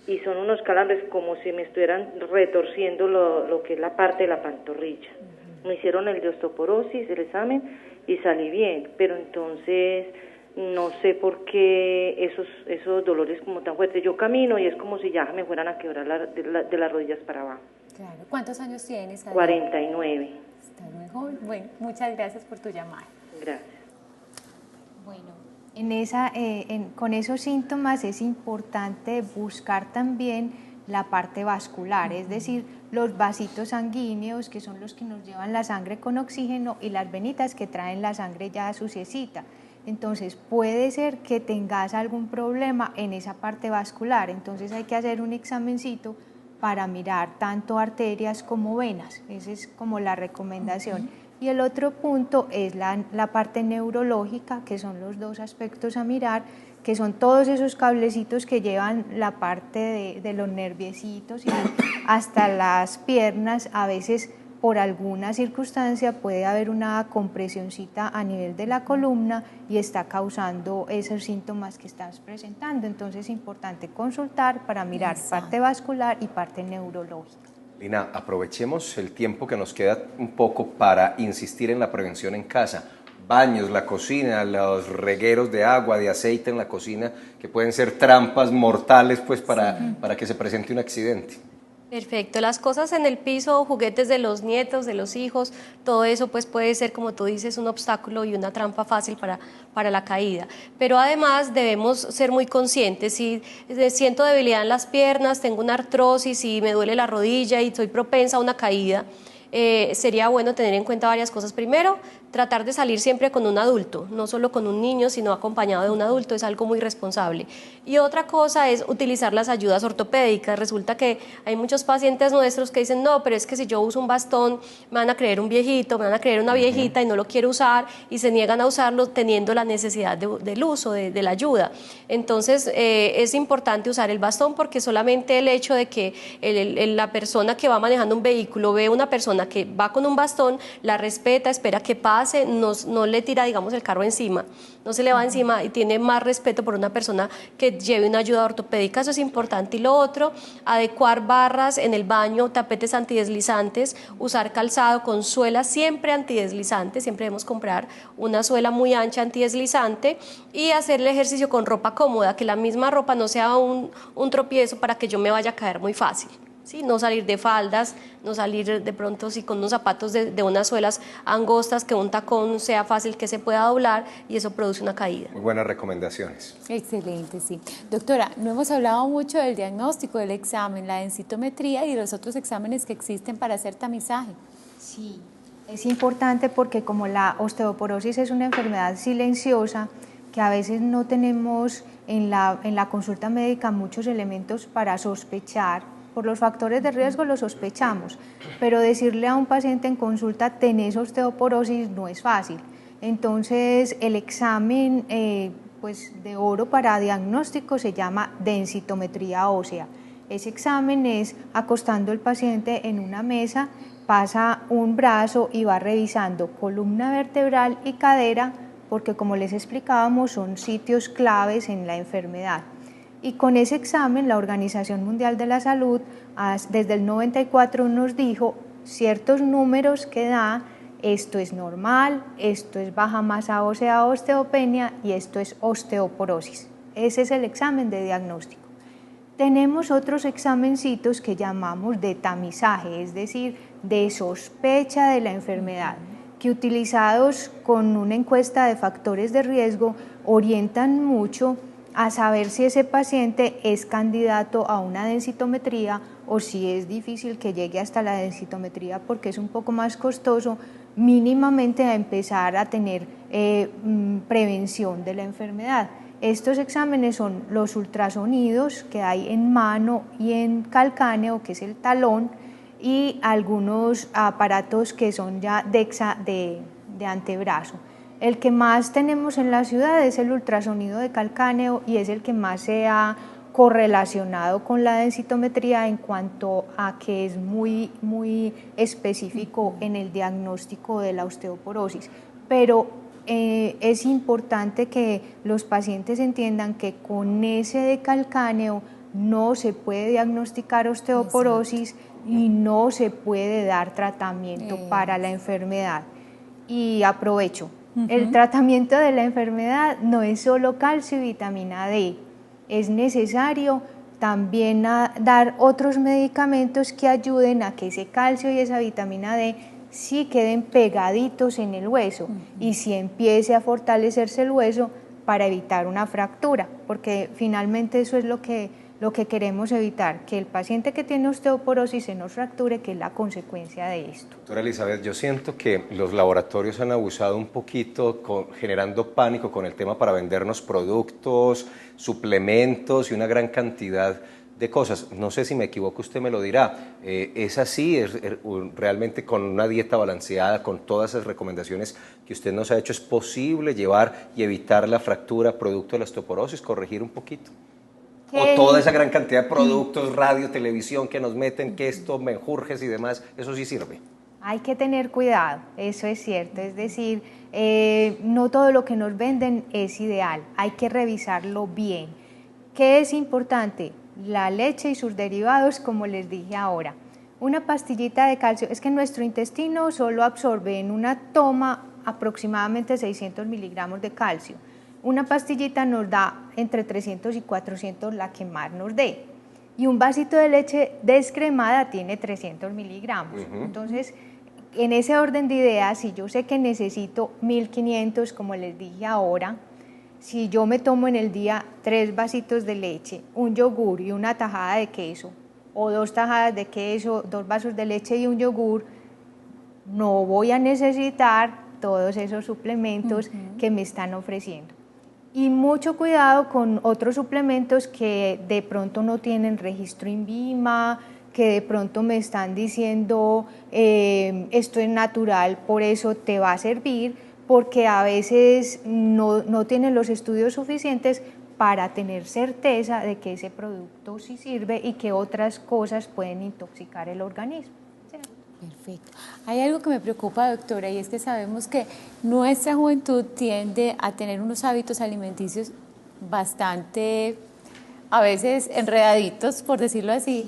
Y son unos calambres como si me estuvieran retorciendo lo que es la parte de la pantorrilla. Me hicieron el de osteoporosis, el examen, y salí bien, pero entonces no sé por qué esos dolores como tan fuertes. Yo camino y es como si ya me fueran a quebrar de las rodillas para abajo. Claro. ¿Cuántos años tienes, Adriana? 49. Estás muy joven. Bueno, muchas gracias por tu llamada. Gracias. Bueno, con esos síntomas es importante buscar también la parte vascular, es decir, los vasitos sanguíneos, que son los que nos llevan la sangre con oxígeno, y las venitas que traen la sangre ya suciecita. Entonces puede ser que tengas algún problema en esa parte vascular, entonces hay que hacer un examencito para mirar tanto arterias como venas, esa es como la recomendación. Y el otro punto es la parte neurológica, que son los 2 aspectos a mirar, que son todos esos cablecitos que llevan la parte de los nerviecitos y hasta las piernas. A veces por alguna circunstancia puede haber una compresióncita a nivel de la columna y está causando esos síntomas que estás presentando. Entonces es importante consultar para mirar parte vascular y parte neurológica. Lina, aprovechemos el tiempo que nos queda un poco para insistir en la prevención en casa. Baños, la cocina, los regueros de agua, de aceite en la cocina, que pueden ser trampas mortales pues para que se presente un accidente. Perfecto, las cosas en el piso, juguetes de los nietos, de los hijos, todo eso pues puede ser, como tú dices, un obstáculo y una trampa fácil para la caída. Pero además debemos ser muy conscientes. Si siento debilidad en las piernas, tengo una artrosis y me duele la rodilla y soy propensa a una caída, sería bueno tener en cuenta varias cosas. Primero, tratar de salir siempre con un adulto, no solo con un niño, sino acompañado de un adulto, es algo muy responsable. Y otra cosa es utilizar las ayudas ortopédicas. Resulta que hay muchos pacientes nuestros que dicen, no, pero es que si yo uso un bastón, me van a creer un viejito, me van a creer una viejita y no lo quiero usar, y se niegan a usarlo teniendo la necesidad del uso, de la ayuda. Entonces, es importante usar el bastón porque solamente el hecho de que la persona que va manejando un vehículo ve una persona que va con un bastón, la respeta, espera que pase, no le tira, digamos, el carro encima, no se le va encima y tiene más respeto por una persona que lleve una ayuda ortopédica, eso es importante. Y lo otro, adecuar barras en el baño, tapetes antideslizantes, usar calzado con suela siempre antideslizante, siempre debemos comprar una suela muy ancha antideslizante y hacer el ejercicio con ropa cómoda, que la misma ropa no sea un tropiezo para que yo me vaya a caer muy fácil. ¿Sí? No salir de faldas, no salir de pronto sí, con unos zapatos de unas suelas angostas, que un tacón sea fácil que se pueda doblar y eso produce una caída. Muy buenas recomendaciones. Excelente, sí. Doctora, no hemos hablado mucho del diagnóstico, del examen, la densitometría y de los otros exámenes que existen para hacer tamizaje. Sí, es importante porque como la osteoporosis es una enfermedad silenciosa, que a veces no tenemos en la consulta médica muchos elementos para sospechar. Por los factores de riesgo lo sospechamos, pero decirle a un paciente en consulta tenés osteoporosis no es fácil. Entonces el examen pues de oro para diagnóstico se llama densitometría ósea. Ese examen es acostando el paciente en una mesa, pasa un brazo y va revisando columna vertebral y cadera, porque como les explicábamos son sitios claves en la enfermedad. Y con ese examen la Organización Mundial de la Salud desde el 94 nos dijo ciertos números que da, esto es normal, esto es baja masa ósea, osteopenia y esto es osteoporosis. Ese es el examen de diagnóstico. Tenemos otros examencitos que llamamos de tamizaje, es decir, de sospecha de la enfermedad, que utilizados con una encuesta de factores de riesgo orientan mucho a saber si ese paciente es candidato a una densitometría o si es difícil que llegue hasta la densitometría porque es un poco más costoso, mínimamente a empezar a tener prevención de la enfermedad. Estos exámenes son los ultrasonidos que hay en mano y en calcáneo, que es el talón, y algunos aparatos que son ya DEXA de antebrazo. El que más tenemos en la ciudad es el ultrasonido de calcáneo y es el que más se ha correlacionado con la densitometría en cuanto a que es muy específico en el diagnóstico de la osteoporosis. Pero es importante que los pacientes entiendan que con ese de calcáneo no se puede diagnosticar osteoporosis y no se puede dar tratamiento para la enfermedad. Y aprovecho. El tratamiento de la enfermedad no es solo calcio y vitamina D, es necesario también dar otros medicamentos que ayuden a que ese calcio y esa vitamina D sí queden pegaditos en el hueso y sí empiece a fortalecerse el hueso para evitar una fractura, porque finalmente eso es lo que queremos evitar, que el paciente que tiene osteoporosis se nos fracture, que es la consecuencia de esto. Doctora Elizabeth, yo siento que los laboratorios han abusado un poquito generando pánico con el tema para vendernos productos, suplementos y una gran cantidad de cosas. No sé si me equivoco, usted me lo dirá. ¿Es así? ¿Realmente con una dieta balanceada, con todas esas recomendaciones que usted nos ha hecho, es posible llevar y evitar la fractura producto de la osteoporosis, corregir un poquito? O toda esa gran cantidad de productos, radio, televisión que nos meten, que esto, menjurjes y demás, ¿eso sí sirve? Hay que tener cuidado, eso es cierto, es decir, no todo lo que nos venden es ideal, hay que revisarlo bien. ¿Qué es importante? La leche y sus derivados, como les dije ahora. Una pastillita de calcio, es que nuestro intestino solo absorbe en una toma aproximadamente 600 miligramos de calcio. Una pastillita nos da entre 300 y 400, la que más nos dé. Y un vasito de leche descremada tiene 300 miligramos. Entonces, en ese orden de ideas, si yo sé que necesito 1500, como les dije ahora, si yo me tomo en el día 3 vasitos de leche, un yogur y una tajada de queso, o 2 tajadas de queso, 2 vasos de leche y un yogur, no voy a necesitar todos esos suplementos que me están ofreciendo. Y mucho cuidado con otros suplementos que de pronto no tienen registro INVIMA, que de pronto me están diciendo esto es natural, por eso te va a servir, porque a veces no tienen los estudios suficientes para tener certeza de que ese producto sí sirve y que otras cosas pueden intoxicar el organismo. Perfecto. Hay algo que me preocupa, doctora, y es que sabemos que nuestra juventud tiende a tener unos hábitos alimenticios bastante, a veces enredaditos, por decirlo así,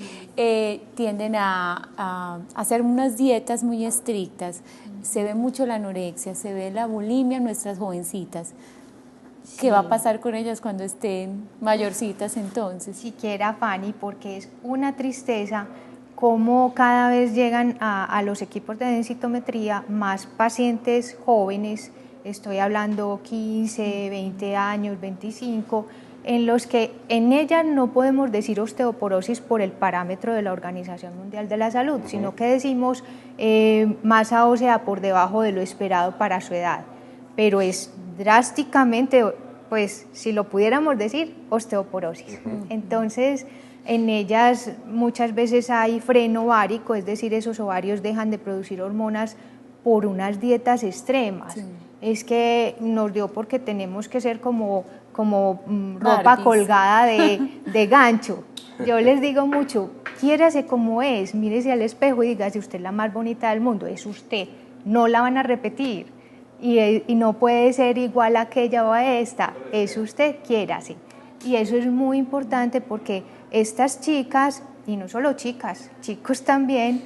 tienden a hacer unas dietas muy estrictas. Se ve mucho la anorexia, se ve la bulimia en nuestras jovencitas. ¿Qué va a pasar con ellas cuando estén mayorcitas entonces? Siquiera, Fanny, porque es una tristeza cómo cada vez llegan a los equipos de densitometría más pacientes jóvenes, estoy hablando 15, 20 años, 25, en los que en ellas no podemos decir osteoporosis por el parámetro de la Organización Mundial de la Salud, sino que decimos masa ósea por debajo de lo esperado para su edad, pero es drásticamente, pues si lo pudiéramos decir, osteoporosis. Entonces, en ellas muchas veces hay freno ovárico, es decir, esos ovarios dejan de producir hormonas por unas dietas extremas. Es que nos dio porque tenemos que ser como ropa colgada de gancho. Yo les digo mucho, quiérase como es, mírese al espejo y dígase, usted es la más bonita del mundo, es usted, no la van a repetir. Y no puede ser igual a aquella o a esta, es usted, quiérase. Y eso es muy importante porque estas chicas, y no solo chicas, chicos también,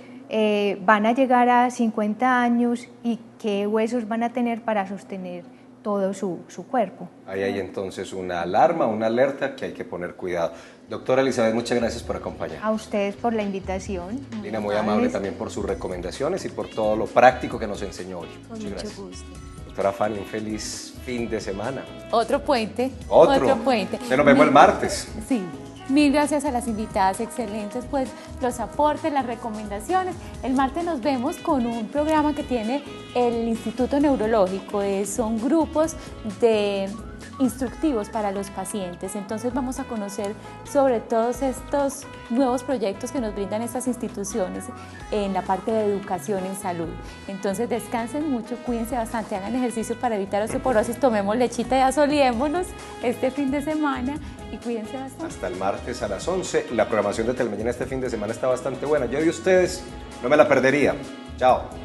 van a llegar a 50 años y qué huesos van a tener para sostener todo su cuerpo. Ahí hay entonces una alarma, una alerta que hay que poner cuidado. Doctora Elizabeth, muchas gracias por acompañarnos. A ustedes por la invitación. Lina, muy amable también por sus recomendaciones y por todo lo práctico que nos enseñó hoy. Con mucho gusto. Doctora Fanny, un feliz fin de semana. Otro puente. Otro puente. Nos vemos el martes. Sí. Mil gracias a las invitadas, excelentes pues los aportes, las recomendaciones. El martes nos vemos con un programa que tiene el Instituto Neurológico, son grupos de instructivos para los pacientes. Entonces vamos a conocer sobre todos estos nuevos proyectos que nos brindan estas instituciones en la parte de educación en salud. Entonces descansen mucho, cuídense bastante, hagan ejercicio para evitar osteoporosis, tomemos lechita y asoliémonos este fin de semana y cuídense bastante. Hasta el martes a las 11. La programación de Telemañana este fin de semana está bastante buena. Yo de ustedes no me la perdería. Chao.